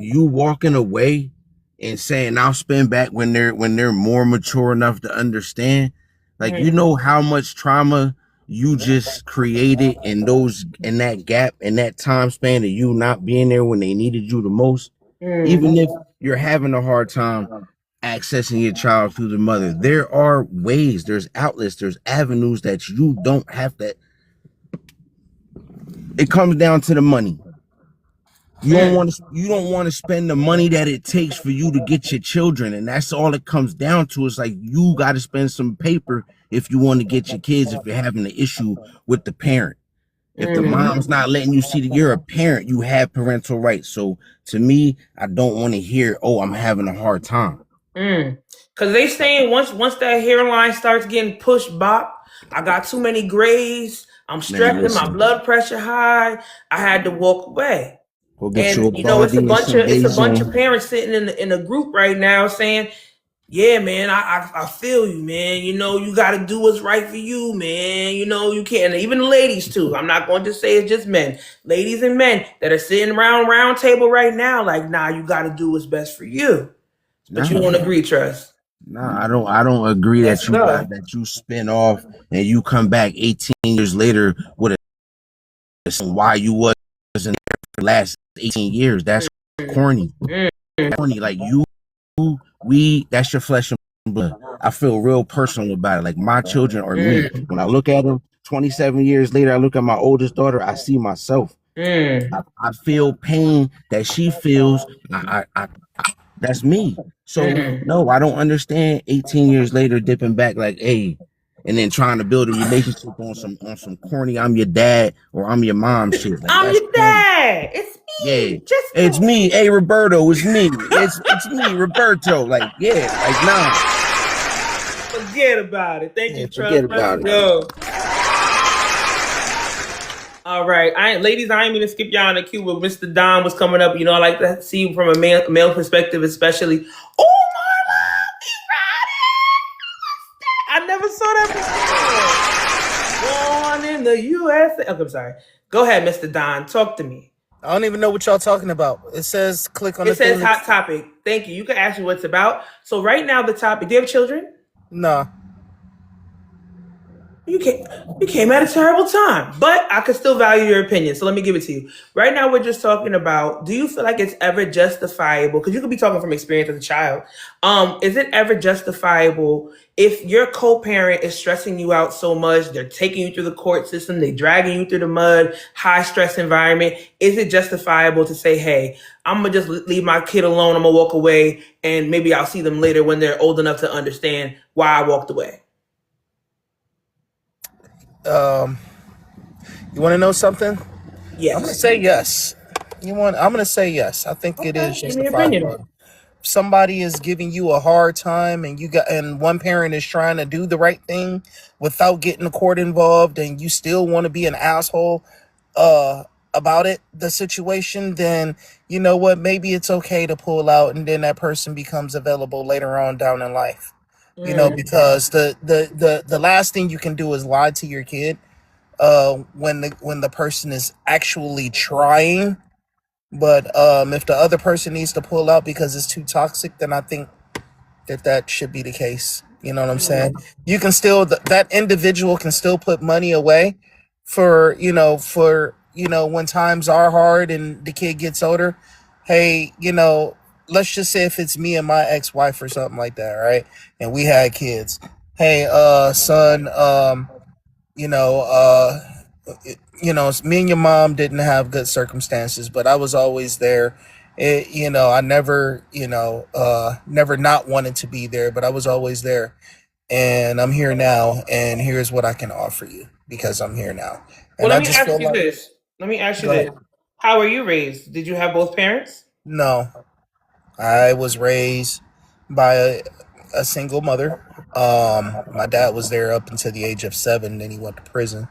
you walking away and saying I'll spin back when they're more mature enough to understand. Like you know how much trauma you just created in that gap, in that time span of you not being there when they needed you the most. Even if you're having a hard time accessing your child through the mother, there are ways, there's outlets, there's avenues that you don't have to. It comes down to the money. You don't want to spend the money that it takes for you to get your children, and that's all it comes down to. It's like you got to spend some paper if you want to get your kids. If you're having an issue with the parent, if the mom's not letting you see that you're a parent, you have parental rights. So to me, I don't want to hear, "Oh, I'm having a hard time." Because they saying once that hairline starts getting pushed back, I got too many grays. I'm stressing, my blood pressure high. I had to walk away. And it's a bunch of parents sitting in a group right now saying, yeah, man, I feel you, man. You know, you got to do what's right for you, man. You know, you can't. And even the ladies too. I'm not going to say it's just men. Ladies and men that are sitting around round table right now, like, nah, you got to do what's best for you. But you won't agree, Trust. I don't agree that you spin off and you come back 18 years later with why you wasn't there for the last 18 years. That's corny. Corny. Like that's your flesh and blood. I feel real personal about it. Like my children are me. When I look at them 27 years later, I look at my oldest daughter, I see myself. I feel pain that she feels. That's me. So no, I don't understand 18 years later dipping back like, hey, and then trying to build a relationship on some corny I'm your dad or I'm your mom shit. Like, I'm your dad. It's me. Yeah. It's me. Hey, Roberto, it's me. It's me, Roberto. Like, yeah, like nah. Forget about it. Thank you, Trust. Forget about it. Go. All right, ladies, I ain't mean to skip y'all in the queue, but Mr. Don was coming up. You know, I like to see from a male perspective, especially. Oh my God, I never saw that before. Born in the USA. Okay, I'm sorry. Go ahead, Mr. Don. Talk to me. I don't even know what y'all talking about. It says click on it. It says hot topic. Thank you. You can ask me what it's about. So right now, the topic. Do you have children? No. You came at a terrible time, but I could still value your opinion. So let me give it to you. Right now, we're just talking about: do you feel like it's ever justifiable? Because you could be talking from experience as a child. Is it ever justifiable if your co-parent is stressing you out so much? They're taking you through the court system, they're dragging you through the mud, high stress environment. Is it justifiable to say, "Hey, I'm gonna just leave my kid alone. I'm gonna walk away, and maybe I'll see them later when they're old enough to understand why I walked away"? You want to know something? I'm gonna Yes. say yes. I'm gonna say yes. I think it Okay, is give me your opinion. justifiable. If somebody is giving you a hard time, and one parent is trying to do the right thing without getting the court involved, and you still want to be an asshole uh about the situation, then you know what? Maybe it's okay to pull out, and then that person becomes available later on down in life. Because the last thing you can do is lie to your kid when the person is actually trying. But if the other person needs to pull out because it's too toxic, then I think that should be the case. You know what I'm saying? You can still that individual can still put money away for when times are hard and the kid gets older. Hey, let's just say if it's me and my ex-wife or something like that, right? And we had kids. Hey, son, you know, me and your mom didn't have good circumstances, but I was always there. I never, never not wanted to be there, but I was always there. And I'm here now, and here's what I can offer you because I'm here now. Well, And let I me just ask feel you like, this. Let me ask you go this. ahead. How were you raised? Did you have both parents? No, I was raised by a single mother. My dad was there up until the age of 7, then he went to prison.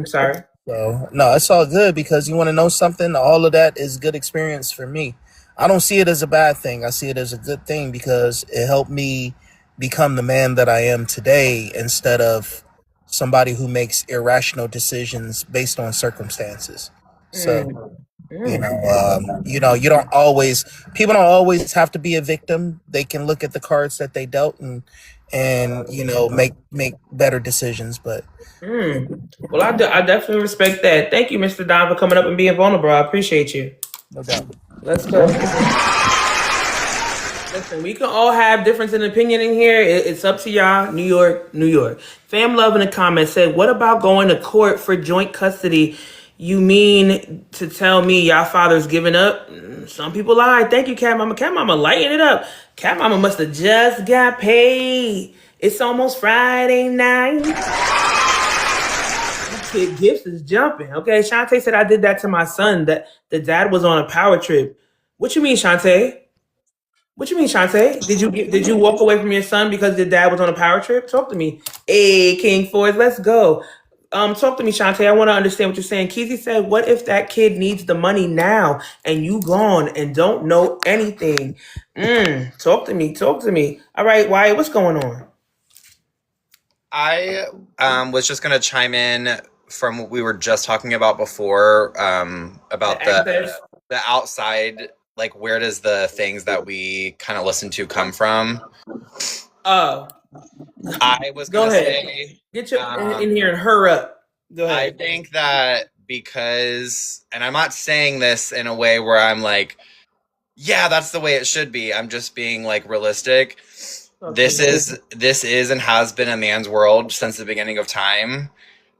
Sorry. So no, it's all good because you want to know something. All of that is good experience for me. I don't see it as a bad thing. I see it as a good thing because it helped me become the man that I am today instead of somebody who makes irrational decisions based on circumstances. So Mm, mm. people don't always have to be a victim. They can look at the cards that they dealt and make better decisions. But Well, I definitely respect that. Thank you, Mr. Don, for coming up and being vulnerable. I appreciate you. no doubt. Let's go. Listen, we can all have difference in opinion in here. It's up to y'all. New York, New York. Fam Love in the comments said, what about going to court for joint custody? You mean to tell me y'all father's giving up? Some people lie. Thank you, Cat Mama. Cat Mama lighting it up. Cat Mama must have just got paid. It's almost Friday night. Kid Gifts is jumping. Okay, Shantae said I did that to my son. That the dad was on a power trip. What you mean, Shantae? What you mean, Shantae? Did you walk away from your son because your dad was on a power trip? Talk to me. Hey, King Force, let's go. Talk to me, Shantae. I want to understand what you're saying. Keezy said, what if that kid needs the money now and you gone and don't know anything? Talk to me. Talk to me. All right, Wyatt, what's going on? I was just gonna chime in from what we were just talking about before, about the outside, like where does the things that we kind of listen to come from? Oh, I was go gonna ahead. say, Get your in here and hurry up. Go I ahead. think that because, and I'm not saying this in a way where I'm like, yeah, that's the way it should be. I'm just being like realistic. This is and has been a man's world since the beginning of time.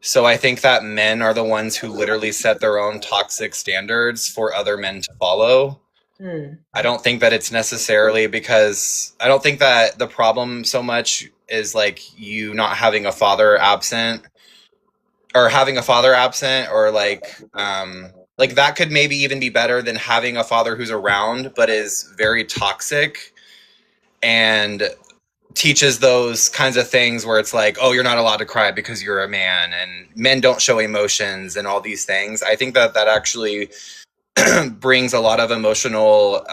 So I think that men are the ones who literally set their own toxic standards for other men to follow. I don't think that it's necessarily because I don't think that the problem so much is like you not having a father absent or having a father absent or like that could maybe even be better than having a father who's around but is very toxic and teaches those kinds of things where it's like, oh, you're not allowed to cry because you're a man and men don't show emotions and all these things. I think that actually brings a lot of emotional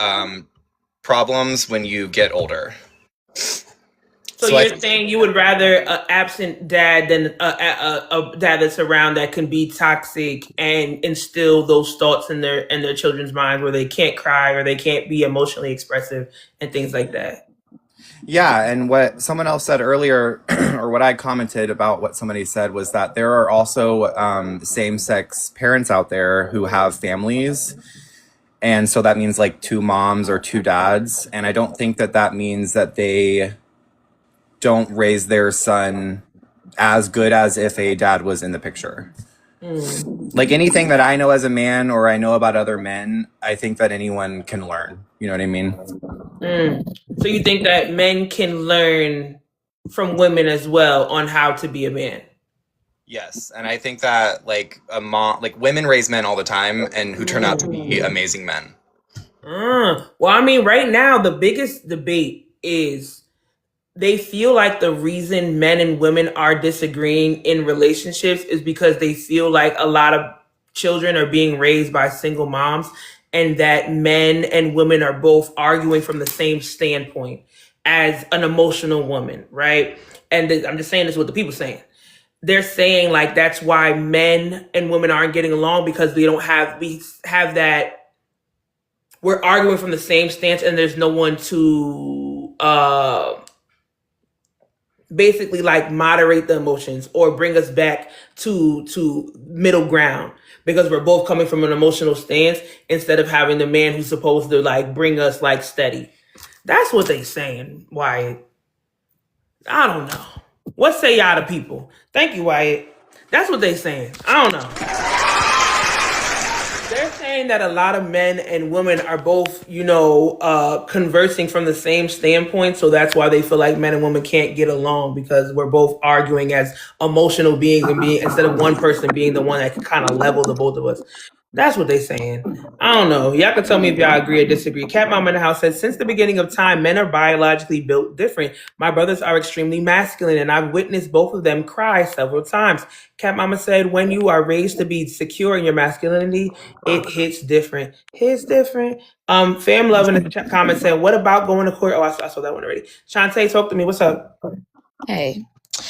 problems when you get older. So you're saying you would rather an absent dad than a dad that's around that can be toxic and instill those thoughts in their children's minds where they can't cry or they can't be emotionally expressive and things like that. Yeah, and what someone else said earlier, or what I commented about what somebody said, was that there are also same-sex parents out there who have families, and so that means like two moms or two dads, and I don't think that that means that they don't raise their son as good as if a dad was in the picture. Like anything that I know as a man or I know about other men, I think that anyone can learn. You know what I mean? So you think that men can learn from women as well on how to be a man? Yes, and I think that like women raise men all the time and who turn out to be amazing men. Well, I mean, right now the biggest debate is they feel like the reason men and women are disagreeing in relationships is because they feel like a lot of children are being raised by single moms, and that men and women are both arguing from the same standpoint as an emotional woman, right? And I'm just saying this is what the people saying. They're saying like that's why men and women aren't getting along, because we have that, we're arguing from the same stance and there's no one to basically like moderate the emotions or bring us back to middle ground, because we're both coming from an emotional stance instead of having the man who's supposed to like bring us like steady. That's what they saying, Wyatt. I don't know. What say y'all to people? Thank you, Wyatt. That's what they saying. I don't know. They're saying that a lot of men and women are both, conversing from the same standpoint. So that's why they feel like men and women can't get along, because we're both arguing as emotional beings and instead of one person being the one that can kind of level the both of us. That's what they're saying. I don't know. Y'all can tell me if y'all agree or disagree. Cat Mama in the house says, since the beginning of time, men are biologically built different. My brothers are extremely masculine, and I've witnessed both of them cry several times. Cat Mama said, when you are raised to be secure in your masculinity, it hits different. Hits different. Fam Love in the comment said, what about going to court? Oh, I saw that one already. Shantae, talk to me. What's up? Hey,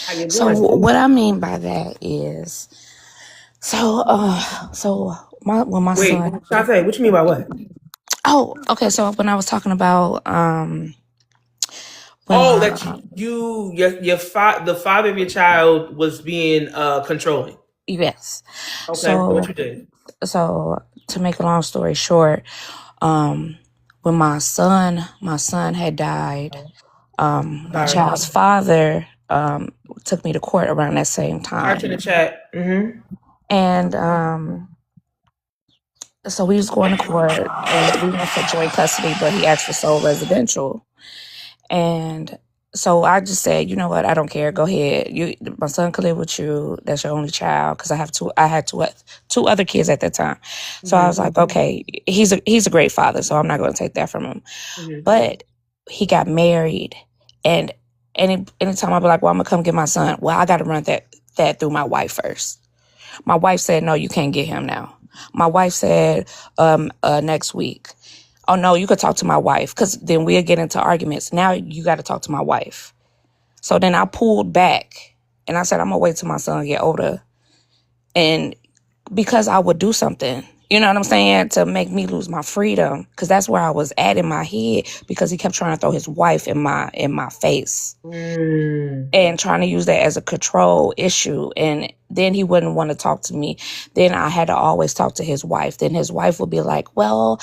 How you so doing? what I mean by that is, when my Wait, son, Shantae, what you mean by what? okay, so when I was talking about, when Oh, my, that the father of your child was being controlling. yes, Okay, what so, you did? so to make a long story short, when my son had died, my Sorry. child's father, took me to court around that same Hearts in time. the chat. Mm-hmm. And, so we was going to court and we went for joint custody, but he asked for sole residential. And so I just said, you know what? I don't care. Go ahead. My son could live with you. That's your only child. Cause I had two other kids at that time. So I was like, okay, he's a great father. So I'm not going to take that from him. Mm-hmm. But he got married, and anytime I'd be like, well, I'm gonna come get my son. Well, I got to run that through my wife first. My wife said, no, you can't get him now. My wife said, next week. Oh, no, you could talk to my wife, because then we'll get into arguments. Now you got to talk to my wife. So then I pulled back and I said, I'm going to wait till my son get older. And because I would do something, you know what I'm saying, to make me lose my freedom, because that's where I was at in my head, because he kept trying to throw his wife in my face and trying to use that as a control issue. And then he wouldn't want to talk to me. Then I had to always talk to his wife. Then his wife would be like, well,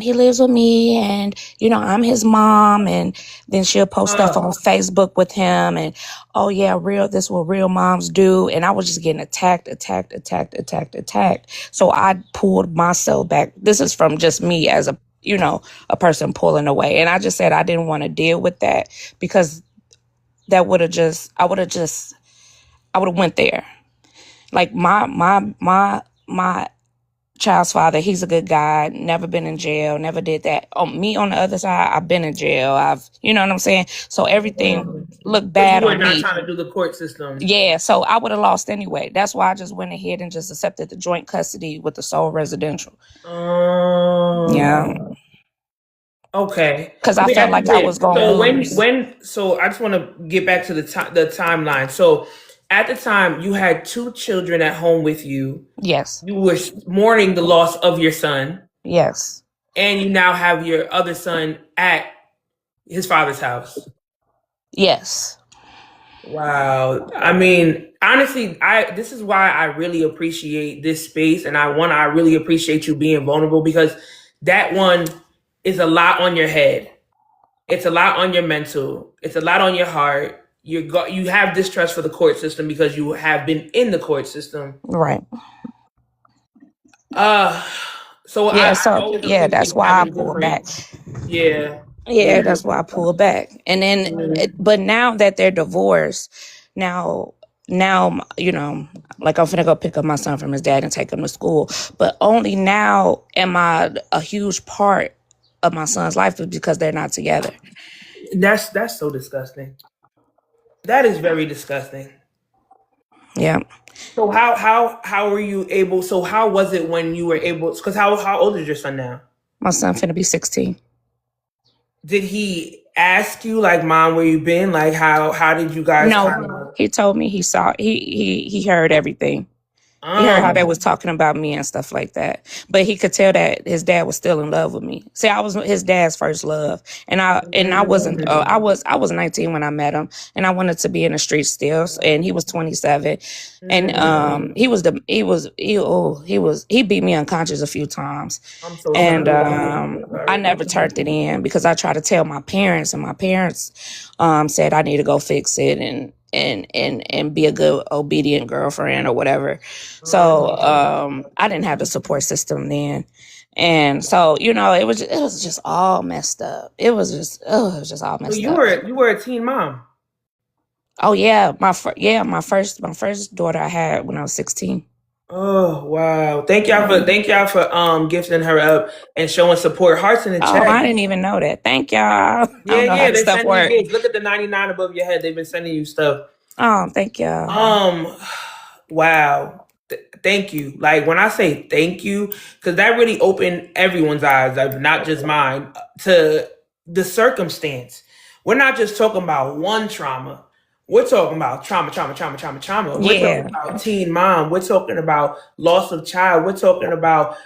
he lives with me, and I'm his mom. And then she'll post stuff on Facebook with him, and oh yeah, this what real moms do. And I was just getting attacked. So I pulled myself back. This is from just me as a person pulling away. And I just said I didn't want to deal with that, because I would have went there. Like my child's father, he's a good guy, never been in jail, never did that. Me on the other side, I've been in jail. You know what I'm saying? So everything looked bad You were on not me. trying to do the court system. Yeah, so I would have lost anyway. That's why I just went ahead and just accepted the joint custody with the sole residential. Yeah. Okay. Because I felt like I was going to lose. So I just want to get back to the timeline. So at the time, you had two children at home with you. Yes. You were mourning the loss of your son. Yes. And you now have your other son at his father's house. Yes. Wow. I mean, honestly, this is why I really appreciate this space, and I really appreciate you being vulnerable, because that one is a lot on your head. It's a lot on your mental. It's a lot on your heart. You have distrust for the court system because you have been in the court system. Right. So Yeah. I So always yeah, that's appreciate why I having pulled back. different. Yeah. Yeah, that's why I pulled back. And then, Mhm. but now that they're divorced, now, you know, like I'm finna go pick up my son from his dad and take him to school. But only now am I a huge part of my son's life because they're not together. That's so disgusting. That is very disgusting. Yeah. So how were you able? So how was it when you were able? Because how old is your son now? My son finna be 16. Did he ask you, like, Mom, where you been? Like, how did you guys kind No, of? he told me he heard everything. He heard how they was talking about me and stuff like that. But he could tell that his dad was still in love with me. See, I was his dad's first love. And I wasn't I was 19 when I met him, and I wanted to be in the streets still. And he was 27. And he beat me unconscious a few times. I'm so And sorry. I never turned it in because I tried to tell my parents, and my parents said I need to go fix it and be a good obedient girlfriend or whatever. So I didn't have the support system then. And so, you know, it was just all messed up. It was just all So messed you up. were a teen mom. Oh yeah, my first daughter I had when I was 16. Oh wow! Thank y'all for gifting her up and showing support. Hearts in the Oh, chat. I didn't even know that. Thank y'all. I don't know how Yeah, this they're stuff sending you works. gifts. Look at the 99 above your head. They've been sending you stuff. Oh, thank y'all. Wow. Thank you. Like, when I say thank you, because that really opened everyone's eyes, like not just mine, to the circumstance. We're not just talking about one trauma. We're talking about trauma. We're talking Yeah. about teen mom. We're talking about loss of child. We're talking about,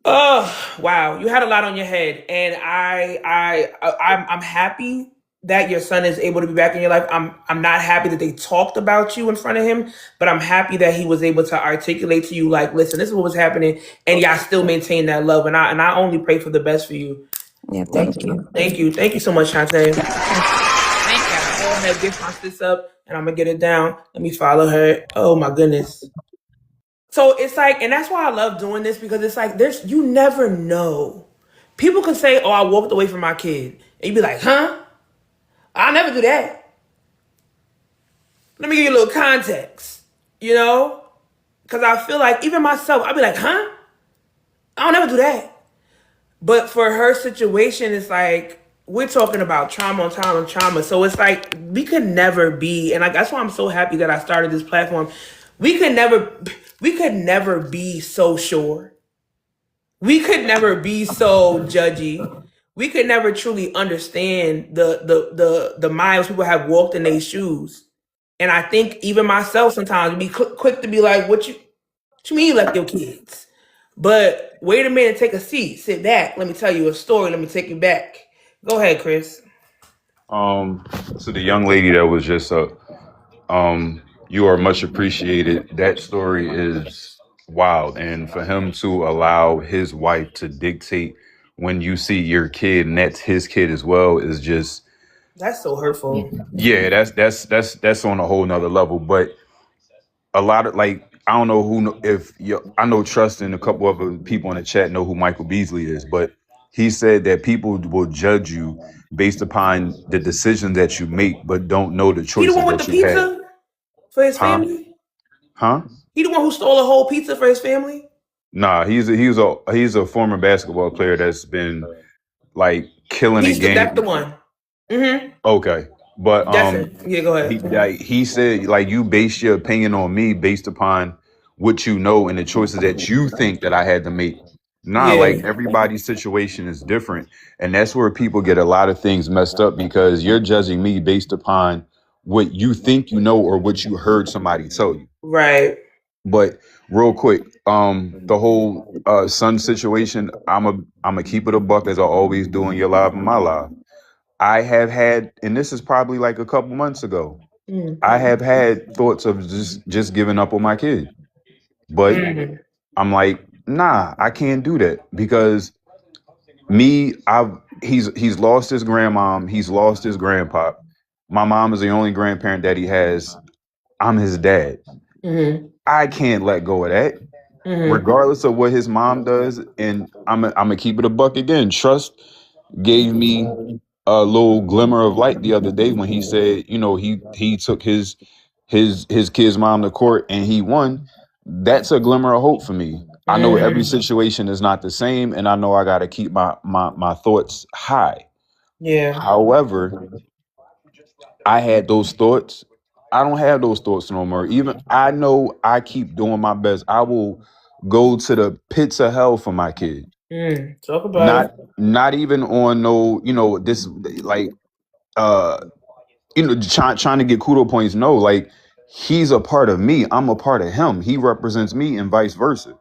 oh wow, you had a lot on your head, and I'm happy that your son is able to be back in your life. I'm not happy that they talked about you in front of him, but I'm happy that he was able to articulate to you, like, listen, this is what was happening, and y'all still maintain that love. And I only pray for the best for you. Yeah, thank you. Thank you so much, Shantae. Thank y'all. Go ahead, get my sis up, and I'm gonna get it down. Let me follow her. Oh my goodness. So it's like, and that's why I love doing this, because it's like, you never know. People can say, oh, I walked away from my kid. And you be like, huh? I'll never do that. Let me give you a little context, you know? Because I feel like, even myself, I'll be like, huh? I'll never do that. But for her situation, it's like, we're talking about trauma on trauma on trauma. So it's like, we could never be, and like, that's why I'm so happy that I started this platform. We could never be so sure. We could never be so judgy. We could never truly understand the miles people have walked in their shoes. And I think even myself sometimes be quick to be like, what you mean you left your kids? But wait a minute, take a seat, sit back. Let me tell you a story. Let me take you back. Go ahead, Chris. So the young lady that was just up, you are much appreciated. That story is wild, and for him to allow his wife to dictate when you see your kid, and that's his kid as well, is just, That's so hurtful. yeah, that's on a whole nother level. But a lot of, like, I don't know if you, I know Trust and a couple other people in the chat know who Michael Beasley is, but he said that people will judge you based upon the decision that you make, but don't know the He the choices one with that the you had. pizza for his Huh? family? Huh? He the one who stole a whole pizza for his family? Nah, he's a former basketball player that's been like killing the That's the game. one. Mm-hmm. Okay, but That's it. Yeah, go ahead. he said, like, you base your opinion on me based upon what you know and the choices that you think that I had to make. Nah, Yeah. like, everybody's situation is different, and that's where people get a lot of things messed up, because you're judging me based upon what you think you know or what you heard somebody tell you. Right. But real quick, the whole son situation, I'm a keep it a buck, as I always do in your live and my live. I have had, and this is probably like a couple months ago, I have had thoughts of just giving up on my kid. But I'm like, nah, I can't do that because he's lost his grandmom, he's lost his grandpa. My mom is the only grandparent that he has. I'm his dad. I can't let go of that, regardless of what his mom does. And I'm gonna keep it a buck again. Trust gave me a little glimmer of light the other day when he said, you know, he took his kid's mom to court and he won. That's a glimmer of hope for me. I know every situation is not the same, and I know I got to keep my thoughts high. Yeah. However, I had those thoughts. I don't have those thoughts no more. Even I know I keep doing my best. I will go to the pits of hell for my kid. Talk about Not even on no, you know, this like you know, trying to get kudo points. No, like he's a part of me. I'm a part of him. He represents me and vice versa.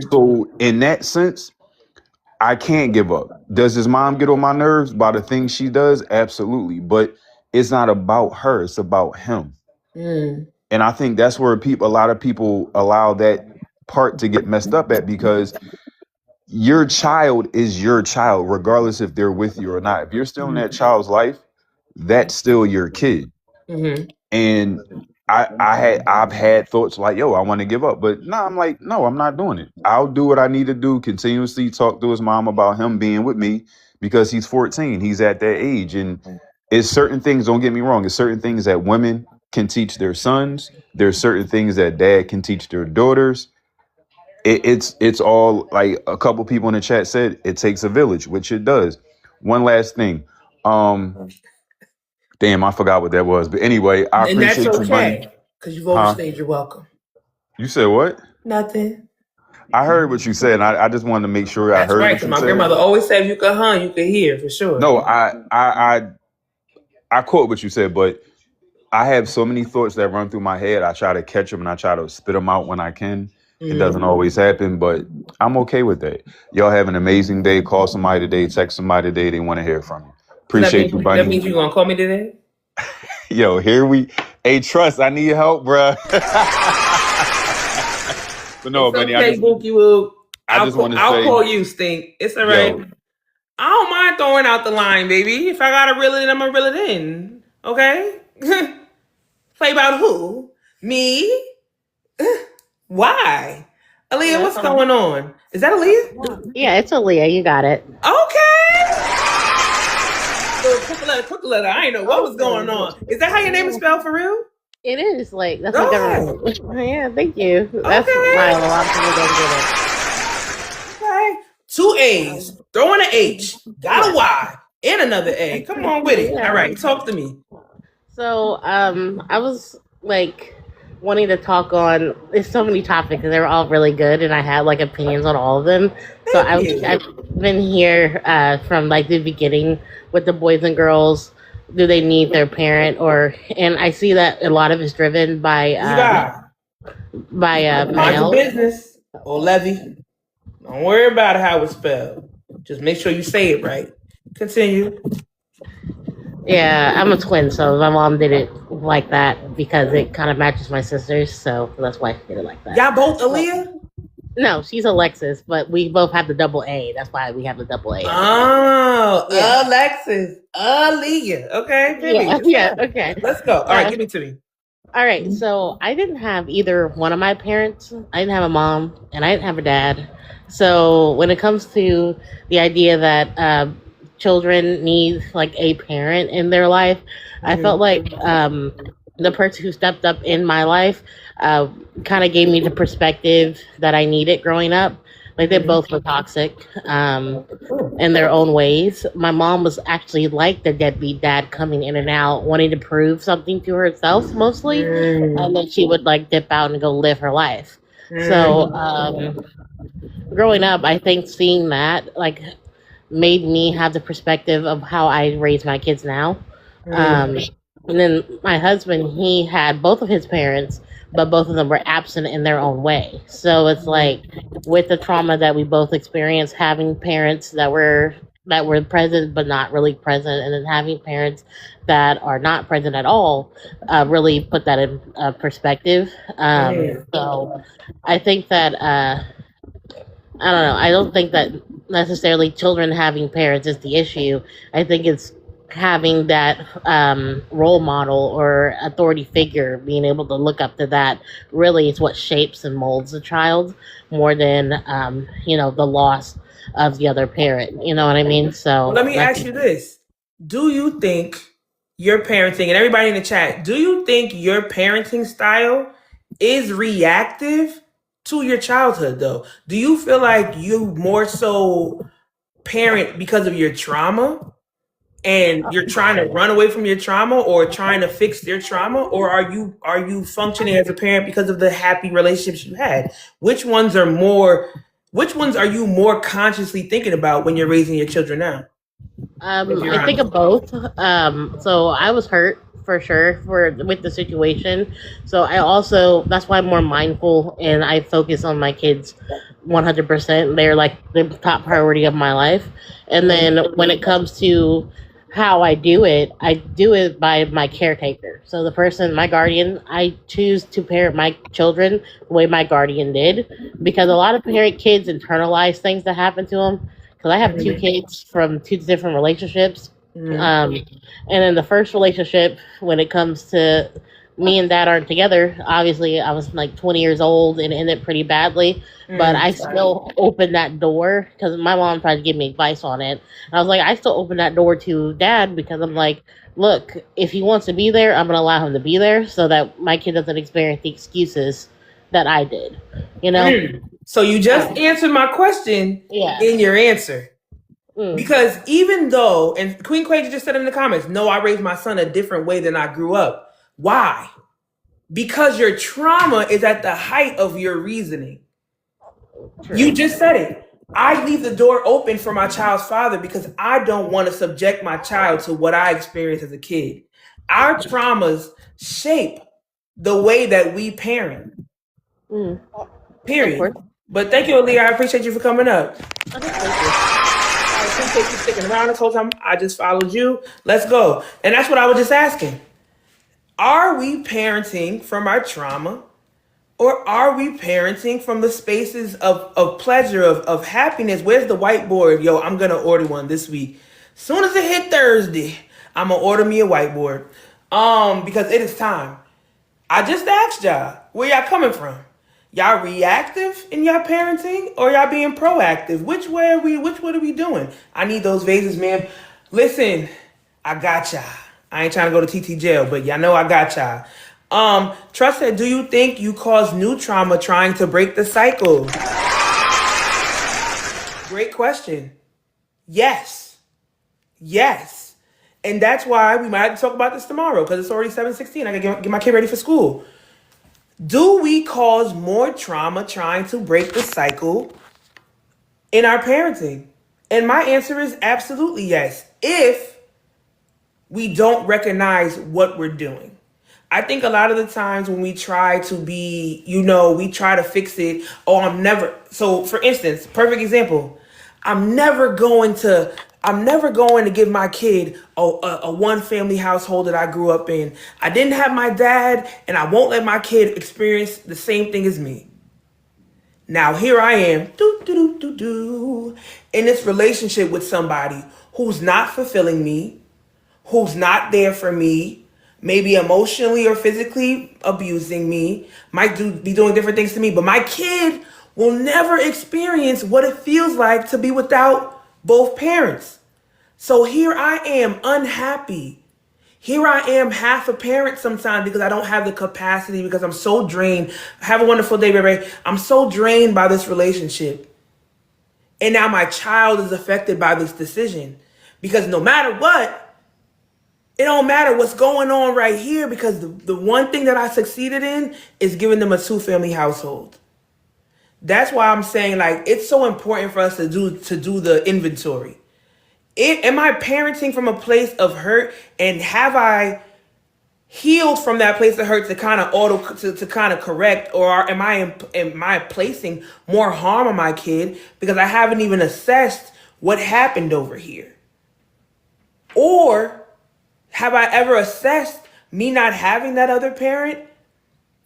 So in that sense, I can't give up. Does his mom get on my nerves by the things she does? Absolutely. But it's not about her. It's about him. And I think that's where a lot of people allow that part to get messed up at, because your child is your child, regardless if they're with you or not. If you're still in that child's life, that's still your kid. And I've had thoughts like, yo, I want to give up, but I'm like, no, I'm not doing it. I'll do what I need to do. Continuously talk to his mom about him being with me because he's 14. He's at that age, and it's certain things. Don't get me wrong. It's certain things that women can teach their sons. There's certain things that dad can teach their daughters. It's all like a couple people in the chat said. It takes a village, which it does. One last thing. Damn, I forgot what that was. But anyway, I and that's appreciate you, Bunny. okay, because you've overstayed your welcome. You said what? Nothing. I heard what you said, and I just wanted to make sure I That's heard right. what 'Cause you my said. grandmother always said, if you could hum, you could hear for sure. No, I quote what you said, but I have so many thoughts that run through my head. I try to catch them and I try to spit them out when I can. It doesn't always happen, but I'm okay with that. Y'all have an amazing day. Call somebody today. Text somebody today. They want to hear from you. Appreciate you, That Bunny. means you're gonna call me today. Yo, hey, Trust, I need your help, bruh. But no, It's Bunny, okay, Bookie Woo. just want to I'll say, call you, Stink. It's all right. yo, I don't mind throwing out the line, baby. If I gotta reel it in, I'm gonna reel it in. Okay? Play about who? Me? Why? Aaliyah, what's going on? Is that Aaliyah? Yeah, it's Aaliyah. You got it. Okay. Quick letter. I didn't know what was going on. Is that how your name is spelled for real? It is like that's like a yeah. Thank you. That's Okay. why a lot of people don't get it. Okay. 2 A's. Throw in an H. Got a Y. And another A. Come on with it. All right. Talk to me. So, I was like wanting to talk on. There's so many topics, and they're all really good, and I had like opinions on all of them. So I've been here from like the beginning with the boys and girls. Do they need their parent, and I see that a lot of it's driven by mind male your business or Levy. Don't worry about how it's spelled. Just make sure you say it right. Continue. Yeah, I'm a twin, so my mom did it like that because it kind of matches my sister's, so that's why she did it like that. Y'all both Aaliyah? No, she's Alexis, but we both have the double A. That's why we have the double A. Oh, Yeah. Alexis, Aaliyah. Okay, Yeah, okay. Let's go. All right, give it to me. All right, so I didn't have either one of my parents. I didn't have a mom, and I didn't have a dad. So when it comes to the idea that children need like a parent in their life, I felt like the person who stepped up in my life kind of gave me the perspective that I needed growing up. Like they both were toxic in their own ways. My mom was actually like the deadbeat dad, coming in and out, wanting to prove something to herself mostly, and then she would like dip out and go live her life. So growing up, I think seeing that like made me have the perspective of how I raise my kids now. And then my husband, he had both of his parents, but both of them were absent in their own way. So it's like with the trauma that we both experienced, having parents that that were present but not really present, and then having parents that are not present at all really put that in perspective. So I think that I don't know. I don't think that necessarily children having parents is the issue. I think it's having that role model or authority figure, being able to look up to that, really is what shapes and molds the child more than the loss of the other parent. You know what I mean? So Let me that's ask you this. Do you think your parenting, and everybody in the chat, do you think your parenting style is reactive to your childhood though? Do you feel like you more so parent because of your trauma and you're trying to run away from your trauma or trying to fix their trauma, or are you functioning as a parent because of the happy relationships you had? Which ones are you more consciously thinking about when you're raising your children now? I think of both. So I was hurt for sure with the situation. So that's why I'm more mindful and I focus on my kids 100%. They're like the top priority of my life. And then when it comes to how I do it by my caretaker. So the person, my guardian, I choose to parent my children the way my guardian did, because a lot of kids internalize things that happen to them. Because I have two kids from two different relationships. And in the first relationship, when it comes to me and dad aren't together, obviously I was like 20 years old and it ended pretty badly. But I still opened that door because my mom tried to give me advice on it. And I was like, I still open that door to dad because I'm like, look, if he wants to be there, I'm going to allow him to be there so that my kid doesn't experience the excuses that I did, you know? So you just answered my question in your answer. Because even though, and Queen Quaja just said in the comments, no, I raised my son a different way than I grew up. Why? Because your trauma is at the height of your reasoning. True. You just said it. I leave the door open for my child's father because I don't want to subject my child to what I experienced as a kid. Our traumas shape the way that we parent. Period. But thank you, Aaliyah. I appreciate you for coming up. I appreciate you sticking around this whole time. I just followed you. Let's go. And that's what I was just asking. Are we parenting from our trauma? Or are we parenting from the spaces of pleasure, of happiness? Where's the whiteboard? Yo, I'm going to order one this week. Soon as it hit Thursday, I'm going to order me a whiteboard. Because it is time. I just asked y'all, where y'all coming from? Y'all reactive in y'all parenting or y'all being proactive? Which way are we doing? I need those vases, man. Listen, I got y'all. I ain't trying to go to TT jail, but y'all know I got y'all. Trust said, do you think you cause new trauma trying to break the cycle? Great question. Yes. And that's why we might have to talk about this tomorrow because it's already 7:16. I gotta get my kid ready for school. Do we cause more trauma trying to break the cycle in our parenting? And my answer is absolutely yes. If we don't recognize what we're doing. I think a lot of the times when we try to be, we try to fix it. So for instance, perfect example, I'm never going to give my kid a one family household that I grew up in. I didn't have my dad and I won't let my kid experience the same thing as me. Now here I am, in this relationship with somebody who's not fulfilling me, who's not there for me, maybe emotionally or physically abusing me, might be doing different things to me, but my kid will never experience what it feels like to be without both parents. So here I am unhappy. Here I am half a parent sometimes because I don't have the capacity because I'm so drained. Have a wonderful day, baby. I'm so drained by this relationship. And now my child is affected by this decision because no matter what, it don't matter what's going on right here because the one thing that I succeeded in is giving them a 2-family household. That's why I'm saying it's so important for us to do the inventory. Am I parenting from a place of hurt and have I healed from that place of hurt to kind of correct, or am I placing more harm on my kid because I haven't even assessed what happened over here? Or have I ever assessed me not having that other parent?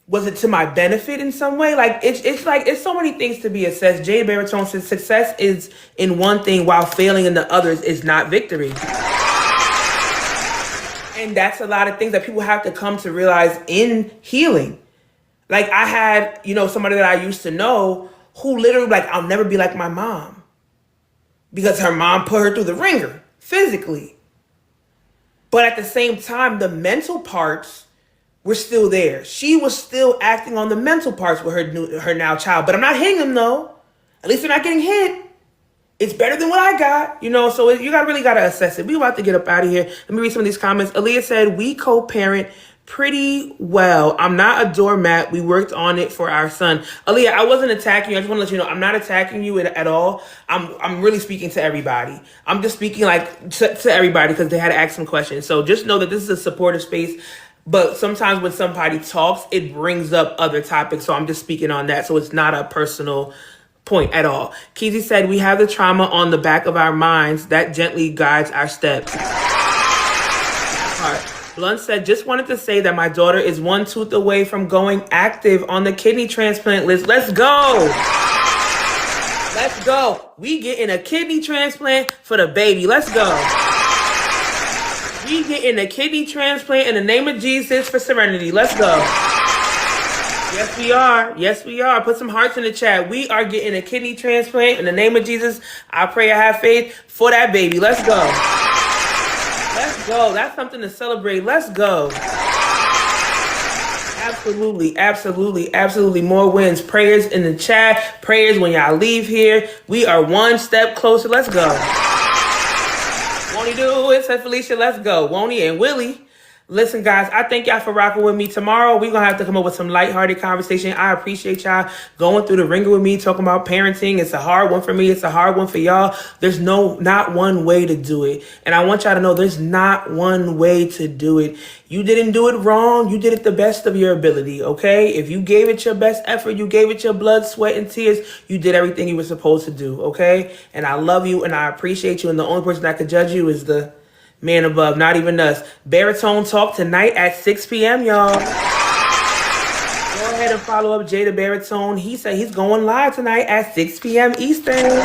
Was it to my benefit in some way? Like it's so many things to be assessed. Jada Baritone says success is in one thing while failing in the others is not victory. And that's a lot of things that people have to come to realize in healing. Like I had, somebody that I used to know who literally like, I'll never be like my mom. Because her mom put her through the ringer physically. But at the same time, the mental parts were still there. She was still acting on the mental parts with her now child. But I'm not hitting them though. At least they're not getting hit. It's better than what I got, so you really got to assess it. We about to get up out of here. Let me read some of these comments. Aaliyah said, we co-parent pretty well. I'm not a doormat. We worked on it for our son. Aaliyah, I wasn't attacking you. I just want to let you know, I'm not attacking you at all. I'm really speaking to everybody. I'm just speaking like to everybody because they had to ask some questions. So just know that this is a supportive space. But sometimes when somebody talks, it brings up other topics. So I'm just speaking on that. So it's not a personal point at all. Keezy said, we have the trauma on the back of our minds that gently guides our steps. Blunt said, just wanted to say that my daughter is one tooth away from going active on the kidney transplant list. Let's go. Let's go. We getting a kidney transplant for the baby. Let's go. We getting a kidney transplant in the name of Jesus for Serenity. Let's go. Yes, we are. Yes, we are. Put some hearts in the chat. We are getting a kidney transplant in the name of Jesus. I pray I have faith for that baby. Let's go. Let's go. That's something to celebrate. Let's go. Absolutely, absolutely, absolutely. More wins. Prayers in the chat. Prayers when y'all leave here. We are one step closer. Let's go. Won't he do it? Said Felicia. Let's go. Won't he and Willie? Listen, guys, I thank y'all for rocking with me. Tomorrow, we're going to have to come up with some lighthearted conversation. I appreciate y'all going through the ringer with me, talking about parenting. It's a hard one for me. It's a hard one for y'all. There's not one way to do it. And I want y'all to know there's not one way to do it. You didn't do it wrong. You did it the best of your ability, okay? If you gave it your best effort, you gave it your blood, sweat, and tears, you did everything you were supposed to do, okay? And I love you and I appreciate you. And the only person that could judge you is the man above, not even us. Baritone Talk tonight at 6 p.m., y'all. Go ahead and follow up Jada Baritone. He said he's going live tonight at 6 p.m. Eastern.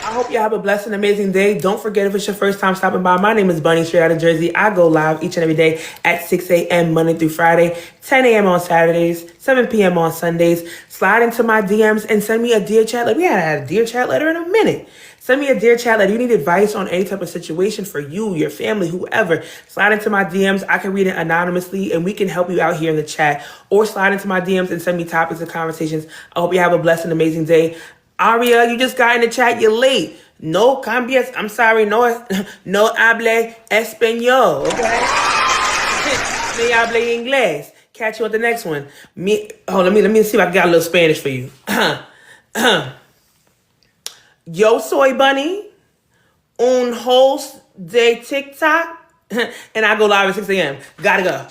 I hope you have a blessed and amazing day. Don't forget, if it's your first time stopping by, my name is Bunny, straight out of Jersey. I go live each and every day at 6 a.m. Monday through Friday, 10 a.m. on Saturdays, 7 p.m. on Sundays. Slide into my DMs and send me a Dear Chat letter. We haven't had a Dear Chat letter in a minute. Send me a Dear Chat letter. You need advice on any type of situation for you, your family, whoever. Slide into my DMs. I can read it anonymously and we can help you out here in the chat. Or slide into my DMs and send me topics and conversations. I hope you have a blessed and amazing day. Aria, you just got in the chat. You're late. No cambias. I'm sorry. No hable español. Okay? Me hable inglés. Catch you on the next one. Let me see if I got a little Spanish for you. Yo soy Bunny, un host de TikTok, and I go live at 6 a.m. Gotta go.